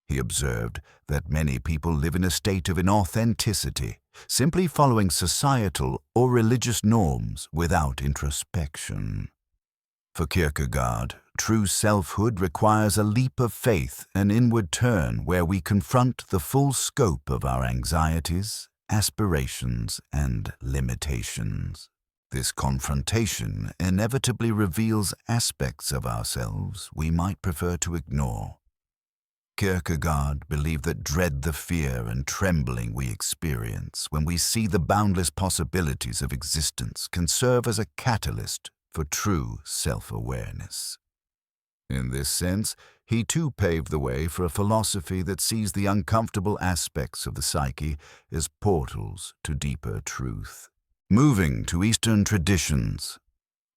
He observed that many people live in a state of inauthenticity, simply following societal or religious norms without introspection. For Kierkegaard, true selfhood requires a leap of faith, an inward turn where we confront the full scope of our anxieties, aspirations, and limitations. This confrontation inevitably reveals aspects of ourselves we might prefer to ignore. Kierkegaard believed that dread the fear and trembling we experience when we see the boundless possibilities of existence can serve as a catalyst for true self-awareness. In this sense, he too paved the way for a philosophy that sees the uncomfortable aspects of the psyche as portals to deeper truth. Moving to Eastern traditions,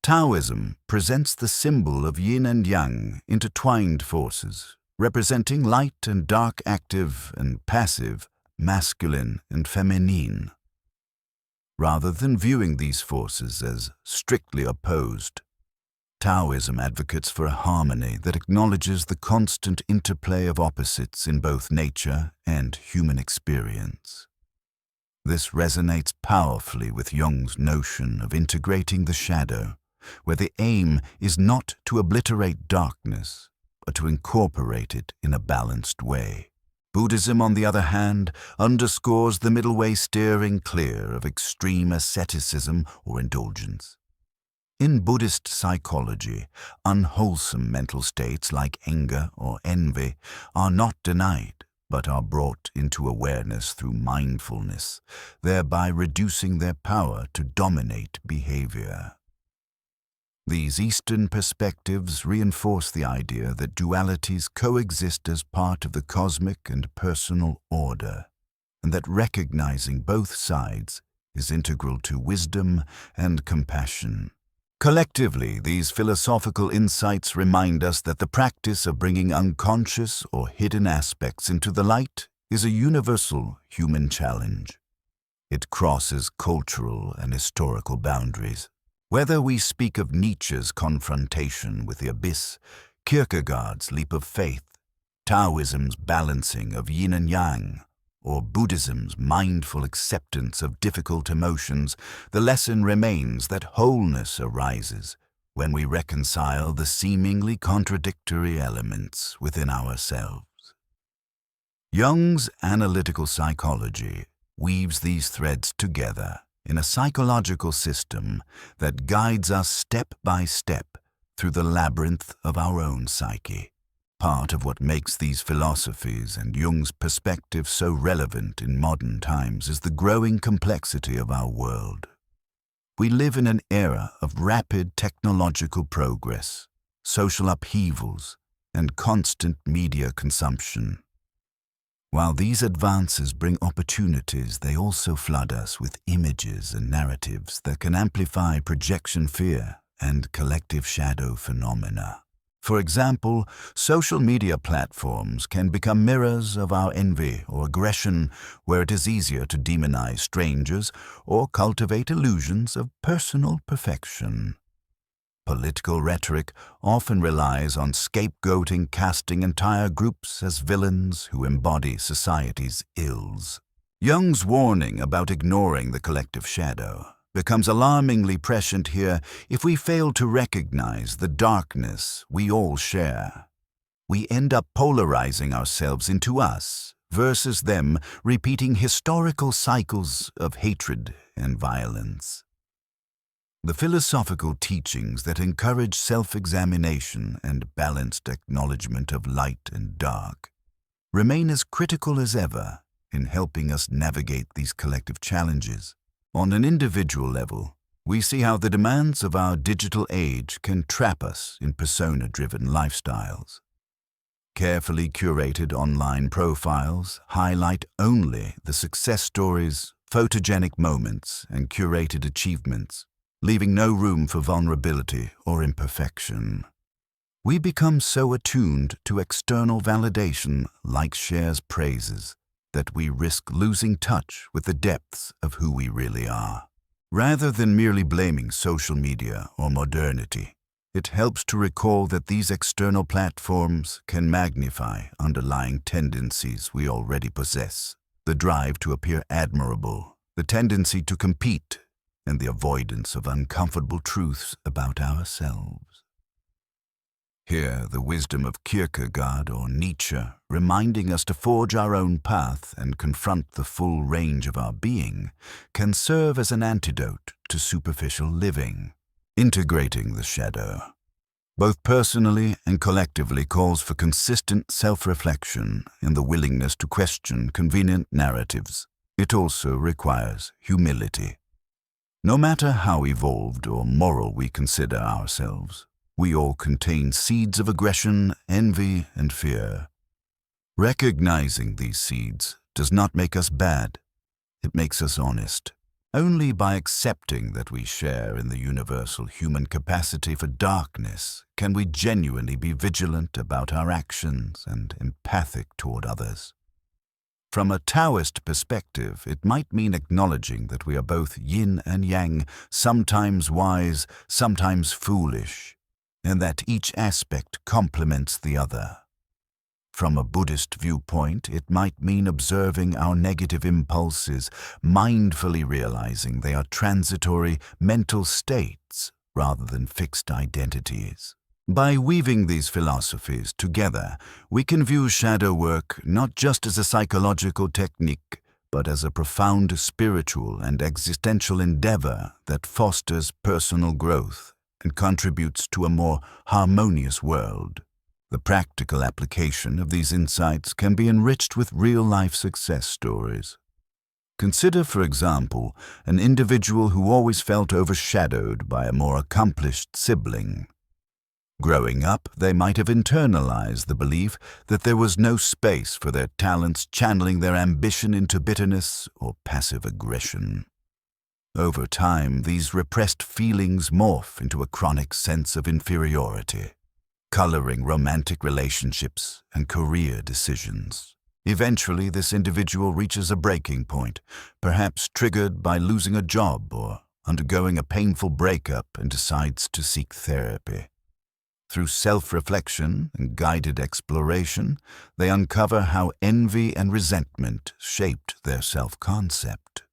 Taoism presents the symbol of yin and yang intertwined forces, representing light and dark, active and passive, masculine and feminine. Rather than viewing these forces as strictly opposed, Taoism advocates for a harmony that acknowledges the constant interplay of opposites in both nature and human experience. This resonates powerfully with Jung's notion of integrating the shadow, where the aim is not to obliterate darkness, but to incorporate it in a balanced way. Buddhism, on the other hand, underscores the middle way, steering clear of extreme asceticism or indulgence. In Buddhist psychology, unwholesome mental states like anger or envy are not denied, but are brought into awareness through mindfulness, thereby reducing their power to dominate behavior. These Eastern perspectives reinforce the idea that dualities coexist as part of the cosmic and personal order, and that recognizing both sides is integral to wisdom and compassion. Collectively, these philosophical insights remind us that the practice of bringing unconscious or hidden aspects into the light is a universal human challenge. It crosses cultural and historical boundaries. Whether we speak of Nietzsche's confrontation with the abyss, Kierkegaard's leap of faith, Taoism's balancing of yin and yang, or Buddhism's mindful acceptance of difficult emotions, the lesson remains that wholeness arises when we reconcile the seemingly contradictory elements within ourselves. Jung's analytical psychology weaves these threads together in a psychological system that guides us step by step through the labyrinth of our own psyche. Part of what makes these philosophies and Jung's perspective so relevant in modern times is the growing complexity of our world. We live in an era of rapid technological progress, social upheavals, and constant media consumption. While these advances bring opportunities, they also flood us with images and narratives that can amplify projection fear and collective shadow phenomena. For example, social media platforms can become mirrors of our envy or aggression, where it is easier to demonize strangers or cultivate illusions of personal perfection. Political rhetoric often relies on scapegoating, casting entire groups as villains who embody society's ills. Jung's warning about ignoring the collective shadow becomes alarmingly prescient here if we fail to recognize the darkness we all share. We end up polarizing ourselves into us versus them, repeating historical cycles of hatred and violence. The philosophical teachings that encourage self-examination and balanced acknowledgement of light and dark remain as critical as ever in helping us navigate these collective challenges. On an individual level, we see how the demands of our digital age can trap us in persona-driven lifestyles. Carefully curated online profiles highlight only the success stories, photogenic moments, and curated achievements, leaving no room for vulnerability or imperfection. We become so attuned to external validation, like shares praises, that we risk losing touch with the depths of who we really are. Rather than merely blaming social media or modernity, it helps to recall that these external platforms can magnify underlying tendencies we already possess: the drive to appear admirable, the tendency to compete, and the avoidance of uncomfortable truths about ourselves. Here, the wisdom of Kierkegaard or Nietzsche, reminding us to forge our own path and confront the full range of our being, can serve as an antidote to superficial living. Integrating the shadow, both personally and collectively, calls for consistent self-reflection and the willingness to question convenient narratives. It also requires humility. No matter how evolved or moral we consider ourselves, We all contain seeds of aggression, envy, and fear. Recognizing these seeds does not make us bad. It makes us honest. Only by accepting that we share in the universal human capacity for darkness can we genuinely be vigilant about our actions and empathic toward others. From a Taoist perspective, it might mean acknowledging that we are both yin and yang, sometimes wise, sometimes foolish, and that each aspect complements the other. From a Buddhist viewpoint, it might mean observing our negative impulses, mindfully realizing they are transitory mental states rather than fixed identities. By weaving these philosophies together, we can view shadow work not just as a psychological technique, but as a profound spiritual and existential endeavor that fosters personal growth and contributes to a more harmonious world. The practical application of these insights can be enriched with real-life success stories. Consider, for example, an individual who always felt overshadowed by a more accomplished sibling. Growing up, they might have internalized the belief that there was no space for their talents channeling their ambition into bitterness or passive aggression. Over time, these repressed feelings morph into a chronic sense of inferiority, coloring romantic relationships and career decisions. Eventually, this individual reaches a breaking point, perhaps triggered by losing a job or undergoing a painful breakup, and decides to seek therapy. Through self-reflection and guided exploration, they uncover how envy and resentment shaped their self-concept.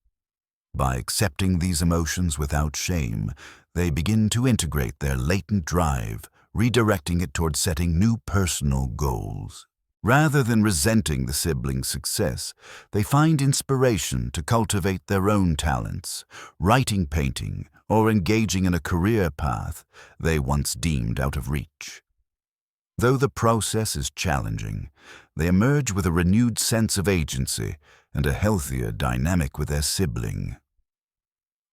By accepting these emotions without shame, they begin to integrate their latent drive, redirecting it toward setting new personal goals. Rather than resenting the sibling's success, they find inspiration to cultivate their own talents, writing, painting, or engaging in a career path they once deemed out of reach. Though the process is challenging, they emerge with a renewed sense of agency and a healthier dynamic with their sibling.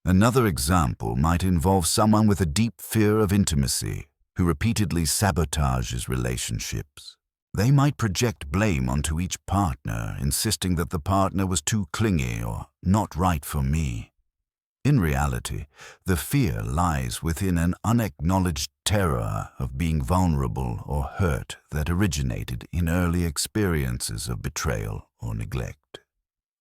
Another example might involve someone with a deep fear of intimacy, who repeatedly sabotages relationships. They might project blame onto each partner, insisting that the partner was too clingy or not right for me. In reality, the fear lies within an unacknowledged terror of being vulnerable or hurt that originated in early experiences of betrayal or neglect.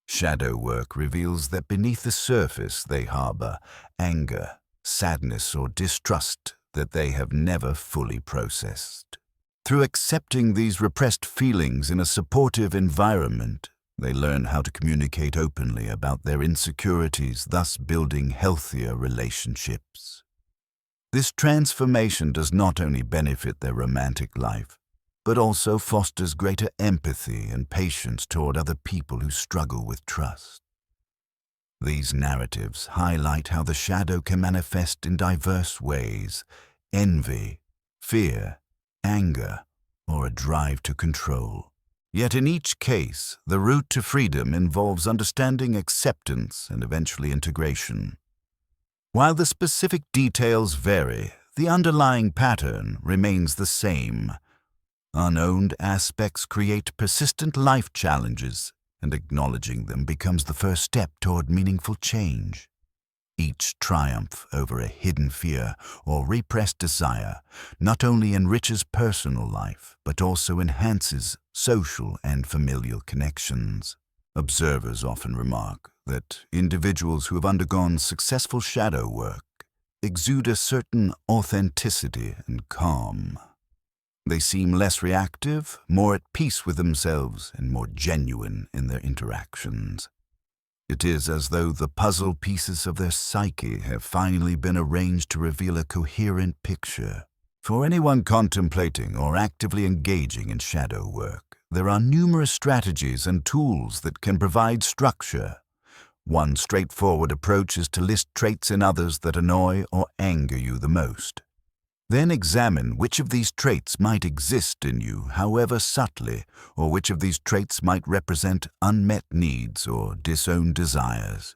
Shadow work reveals that beneath the surface they harbor anger, sadness, or distrust that they have never fully processed. Through accepting these repressed feelings in a supportive environment, they learn how to communicate openly about their insecurities, thus building healthier relationships. This transformation does not only benefit their romantic life, but also fosters greater empathy and patience toward other people who struggle with trust. These narratives highlight how the shadow can manifest in diverse ways: envy, fear, anger, or a drive to control. Yet in each case, the route to freedom involves understanding, acceptance, and eventually integration. While the specific details vary, the underlying pattern remains the same. Unowned aspects create persistent life challenges, and acknowledging them becomes the first step toward meaningful change. Each triumph over a hidden fear or repressed desire not only enriches personal life, but also enhances social and familial connections. Observers often remark that individuals who have undergone successful shadow work exude a certain authenticity and calm. They seem less reactive, more at peace with themselves, and more genuine in their interactions. It is as though the puzzle pieces of their psyche have finally been arranged to reveal a coherent picture. For anyone contemplating or actively engaging in shadow work, there are numerous strategies and tools that can provide structure. One straightforward approach is to list traits in others that annoy or anger you the most. Then examine which of these traits might exist in you, however subtly, or which of these traits might represent unmet needs or disowned desires.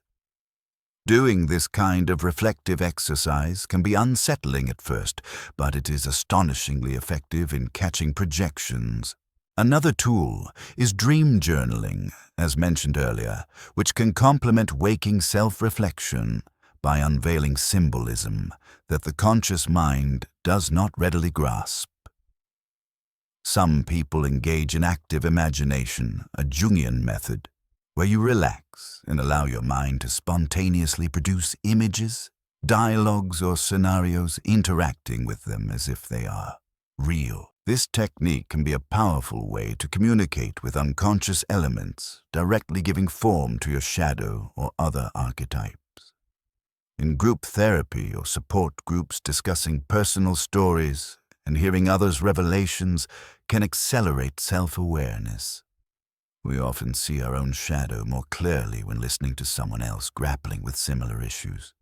Doing this kind of reflective exercise can be unsettling at first, but it is astonishingly effective in catching projections. Another tool is dream journaling, as mentioned earlier, which can complement waking self-reflection by unveiling symbolism that the conscious mind does not readily grasp. Some people engage in active imagination, a Jungian method, where you relax and allow your mind to spontaneously produce images, dialogues, or scenarios, interacting with them as if they are real. This technique can be a powerful way to communicate with unconscious elements, directly giving form to your shadow or other archetypes. In group therapy or support groups, discussing personal stories and hearing others' revelations can accelerate self-awareness. We often see our own shadow more clearly when listening to someone else grappling with similar issues.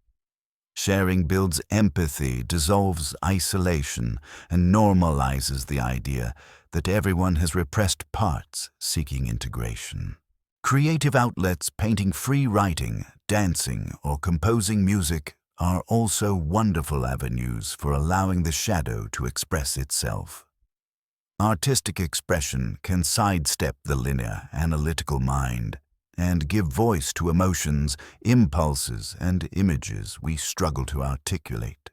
Sharing builds empathy, dissolves isolation, and normalizes the idea that everyone has repressed parts seeking integration. Creative outlets, painting, free writing, dancing, or composing music are also wonderful avenues for allowing the shadow to express itself. Artistic expression can sidestep the linear, analytical mind and give voice to emotions, impulses, and images we struggle to articulate.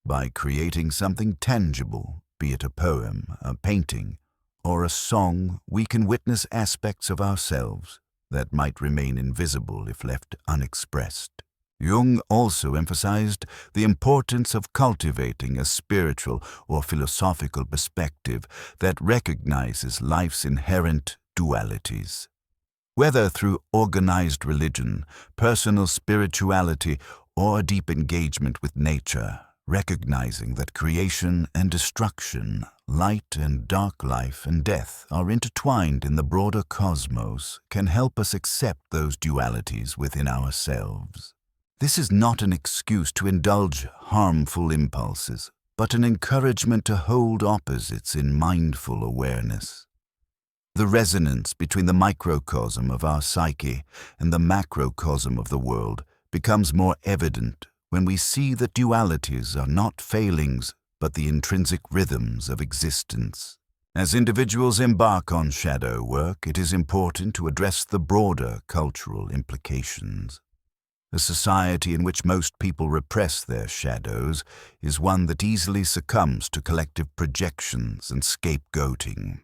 By creating something tangible, be it a poem, a painting, or a song, we can witness aspects of ourselves that might remain invisible if left unexpressed. Jung also emphasized the importance of cultivating a spiritual or philosophical perspective that recognizes life's inherent dualities. Whether through organized religion, personal spirituality, or a deep engagement with nature, recognizing that creation and destruction, light and dark, life and death are intertwined in the broader cosmos can help us accept those dualities within ourselves. This is not an excuse to indulge harmful impulses, but an encouragement to hold opposites in mindful awareness. The resonance between the microcosm of our psyche and the macrocosm of the world becomes more evident when we see that dualities are not failings, but the intrinsic rhythms of existence. As individuals embark on shadow work, it is important to address the broader cultural implications. A society in which most people repress their shadows is one that easily succumbs to collective projections and scapegoating.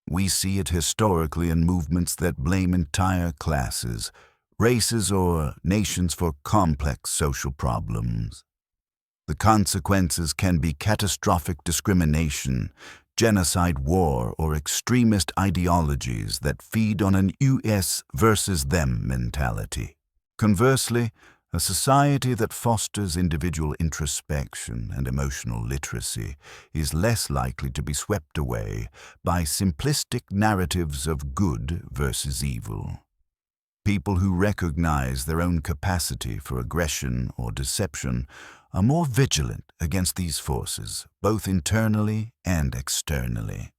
We see it historically in movements that blame entire classes, races, or nations for complex social problems. The consequences can be catastrophic discrimination, genocide, war, or extremist ideologies that feed on an us versus them mentality. Conversely, a society that fosters individual introspection and emotional literacy is less likely to be swept away by simplistic narratives of good versus evil. People who recognize their own capacity for aggression or deception are more vigilant against these forces, both internally and externally.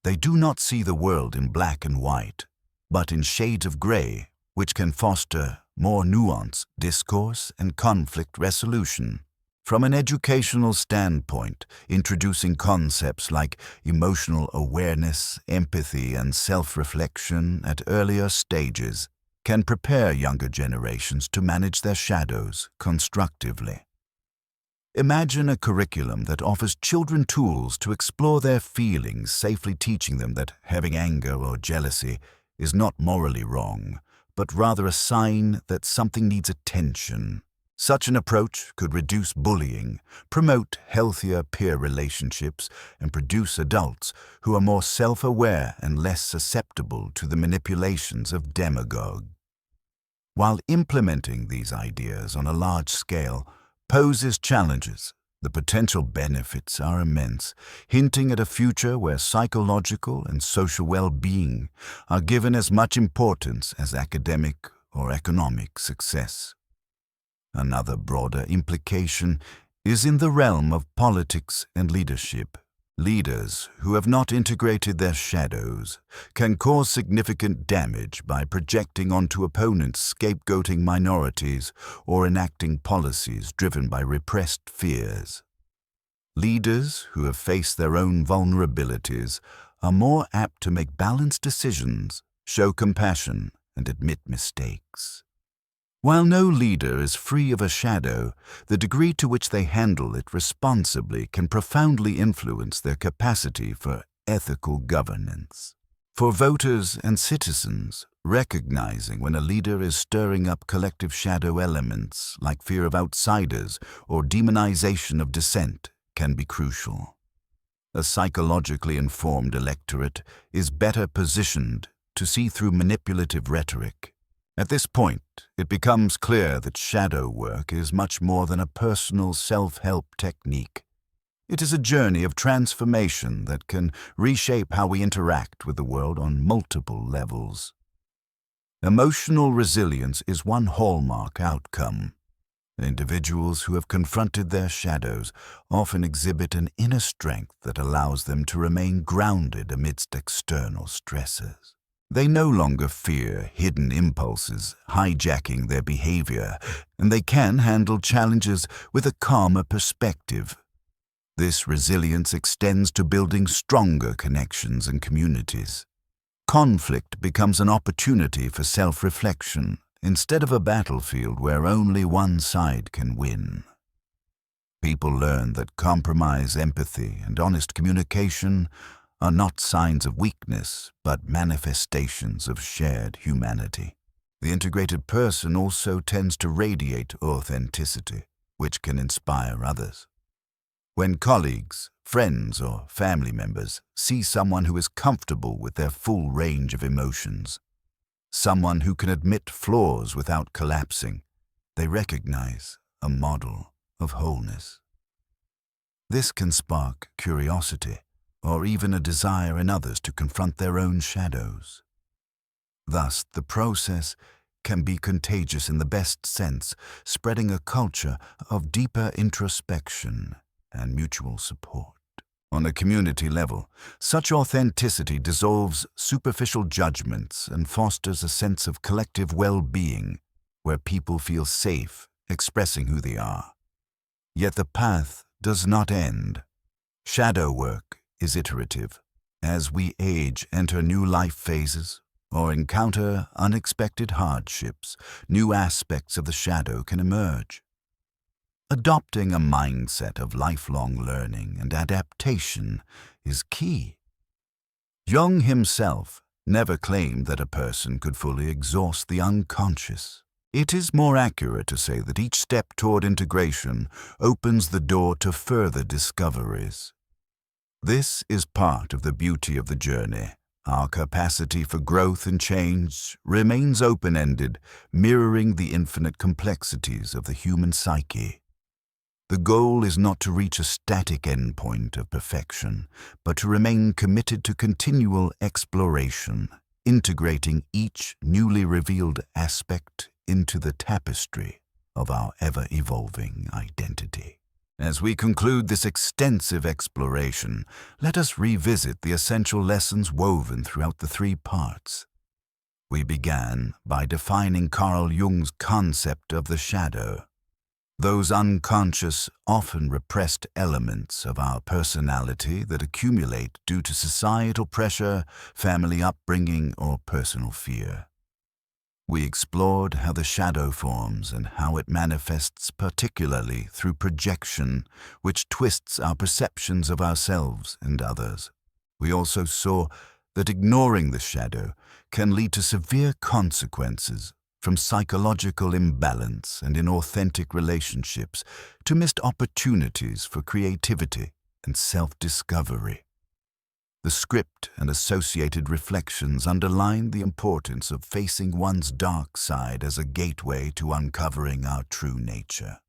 They do not see the world in black and white, but in shades of gray, which can foster more nuanced discourse and conflict resolution. From an educational standpoint, introducing concepts like emotional awareness, empathy, and self-reflection at earlier stages can prepare younger generations to manage their shadows constructively. Imagine a curriculum that offers children tools to explore their feelings, safely teaching them that having anger or jealousy is not morally wrong, but rather a sign that something needs attention. Such an approach could reduce bullying, promote healthier peer relationships, and produce adults who are more self-aware and less susceptible to the manipulations of demagogues. While implementing these ideas on a large scale poses challenges, the potential benefits are immense, hinting at a future where psychological and social well-being are given as much importance as academic or economic success. Another broader implication is in the realm of politics and leadership. Leaders who have not integrated their shadows can cause significant damage by projecting onto opponents, scapegoating minorities, or enacting policies driven by repressed fears. Leaders who have faced their own vulnerabilities are more apt to make balanced decisions, show compassion, and admit mistakes. While no leader is free of a shadow, the degree to which they handle it responsibly can profoundly influence their capacity for ethical governance. For voters and citizens, recognizing when a leader is stirring up collective shadow elements like fear of outsiders or demonization of dissent can be crucial. A psychologically informed electorate is better positioned to see through manipulative rhetoric. At this point, it becomes clear that shadow work is much more than a personal self-help technique. It is a journey of transformation that can reshape how we interact with the world on multiple levels. Emotional resilience is one hallmark outcome. Individuals who have confronted their shadows often exhibit an inner strength that allows them to remain grounded amidst external stresses. They no longer fear hidden impulses hijacking their behavior, and they can handle challenges with a calmer perspective. This resilience extends to building stronger connections and communities. Conflict becomes an opportunity for self-reflection instead of a battlefield where only one side can win. People learn that compromise, empathy, and honest communication are not signs of weakness, but manifestations of shared humanity. The integrated person also tends to radiate authenticity, which can inspire others. When colleagues, friends, or family members see someone who is comfortable with their full range of emotions, someone who can admit flaws without collapsing, they recognize a model of wholeness. This can spark curiosity, or even a desire in others to confront their own shadows. Thus, the process can be contagious in the best sense, spreading a culture of deeper introspection and mutual support. On a community level, such authenticity dissolves superficial judgments and fosters a sense of collective well-being where people feel safe expressing who they are. Yet the path does not end. Shadow work is iterative. As we age, enter new life phases, or encounter unexpected hardships, new aspects of the shadow can emerge. Adopting a mindset of lifelong learning and adaptation is key. Jung himself never claimed that a person could fully exhaust the unconscious. It is more accurate to say that each step toward integration opens the door to further discoveries. This is part of the beauty of the journey. Our capacity for growth and change remains open-ended, mirroring the infinite complexities of the human psyche. The goal is not to reach a static endpoint of perfection, but to remain committed to continual exploration, integrating each newly revealed aspect into the tapestry of our ever-evolving identity. As we conclude this extensive exploration, let us revisit the essential lessons woven throughout the three parts. We began by defining Carl Jung's concept of the shadow, those unconscious, often repressed elements of our personality that accumulate due to societal pressure, family upbringing, or personal fear. We explored how the shadow forms and how it manifests particularly through projection, which twists our perceptions of ourselves and others. We also saw that ignoring the shadow can lead to severe consequences, from psychological imbalance and inauthentic relationships to missed opportunities for creativity and self-discovery. The script and associated reflections underline the importance of facing one's dark side as a gateway to uncovering our true nature.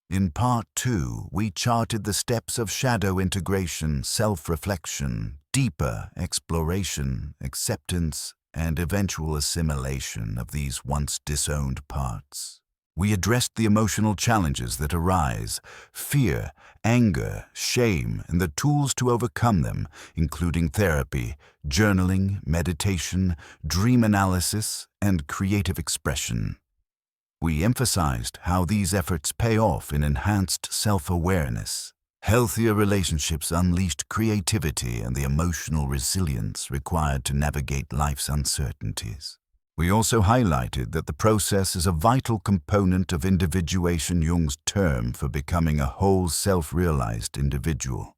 In Part 2, we charted the steps of shadow integration, self-reflection, deeper exploration, acceptance, and eventual assimilation of these once disowned parts. We addressed the emotional challenges that arise, fear, anger, shame, and the tools to overcome them, including therapy, journaling, meditation, dream analysis, and creative expression. We emphasized how these efforts pay off in enhanced self-awareness. Healthier relationships unleashed creativity and the emotional resilience required to navigate life's uncertainties. We also highlighted that the process is a vital component of individuation, Jung's term for becoming a whole self-realized individual.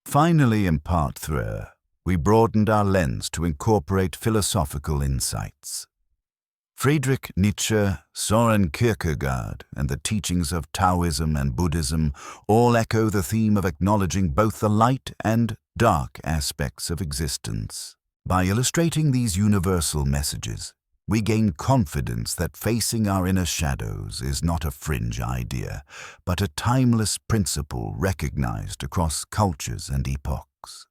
Finally, in part 3, we broadened our lens to incorporate philosophical insights. Friedrich Nietzsche, Soren Kierkegaard, and the teachings of Taoism and Buddhism all echo the theme of acknowledging both the light and dark aspects of existence. By illustrating these universal messages, we gain confidence that facing our inner shadows is not a fringe idea, but a timeless principle recognized across cultures and epochs.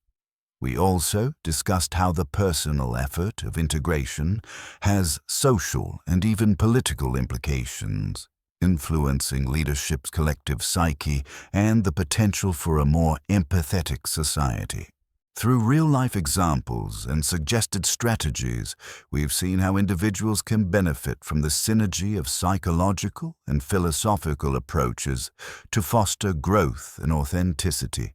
We also discussed how the personal effort of integration has social and even political implications, influencing leadership's collective psyche and the potential for a more empathetic society. Through real-life examples and suggested strategies, we've seen how individuals can benefit from the synergy of psychological and philosophical approaches to foster growth and authenticity.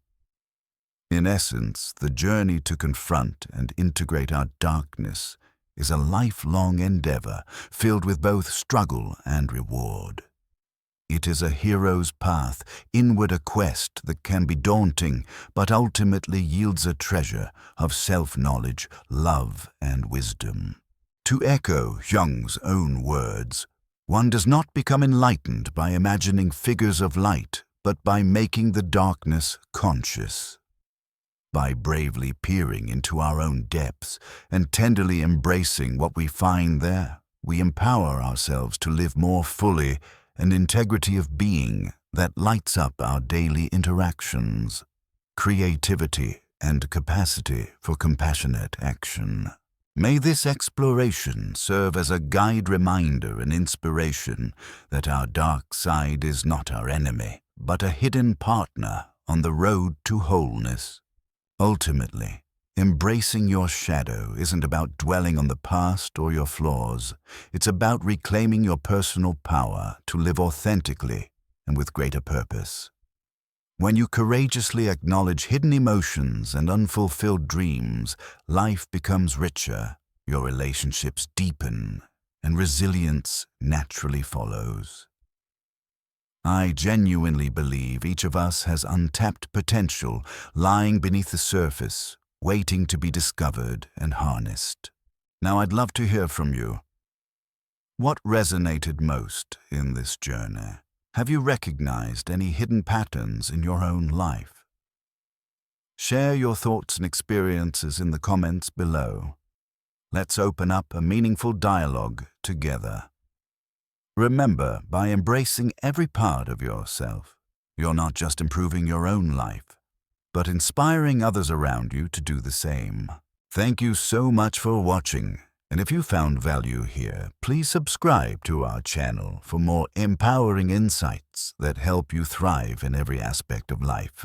In essence, the journey to confront and integrate our darkness is a lifelong endeavor filled with both struggle and reward. It is a hero's path, inward a quest that can be daunting, but ultimately yields a treasure of self-knowledge, love, and wisdom. To echo Jung's own words, one does not become enlightened by imagining figures of light, but by making the darkness conscious. By bravely peering into our own depths and tenderly embracing what we find there, we empower ourselves to live more fully an integrity of being that lights up our daily interactions, creativity, and capacity for compassionate action. May this exploration serve as a guide reminder and inspiration that our dark side is not our enemy, but a hidden partner on the road to wholeness. Ultimately, embracing your shadow isn't about dwelling on the past or your flaws. It's about reclaiming your personal power to live authentically and with greater purpose. When you courageously acknowledge hidden emotions and unfulfilled dreams, life becomes richer, your relationships deepen, and resilience naturally follows. I genuinely believe each of us has untapped potential lying beneath the surface, waiting to be discovered and harnessed. Now I'd love to hear from you. What resonated most in this journey? Have you recognized any hidden patterns in your own life? Share your thoughts and experiences in the comments below. Let's open up a meaningful dialogue together. Remember, by embracing every part of yourself, you're not just improving your own life, but inspiring others around you to do the same. Thank you so much for watching, and if you found value here, please subscribe to our channel for more empowering insights that help you thrive in every aspect of life.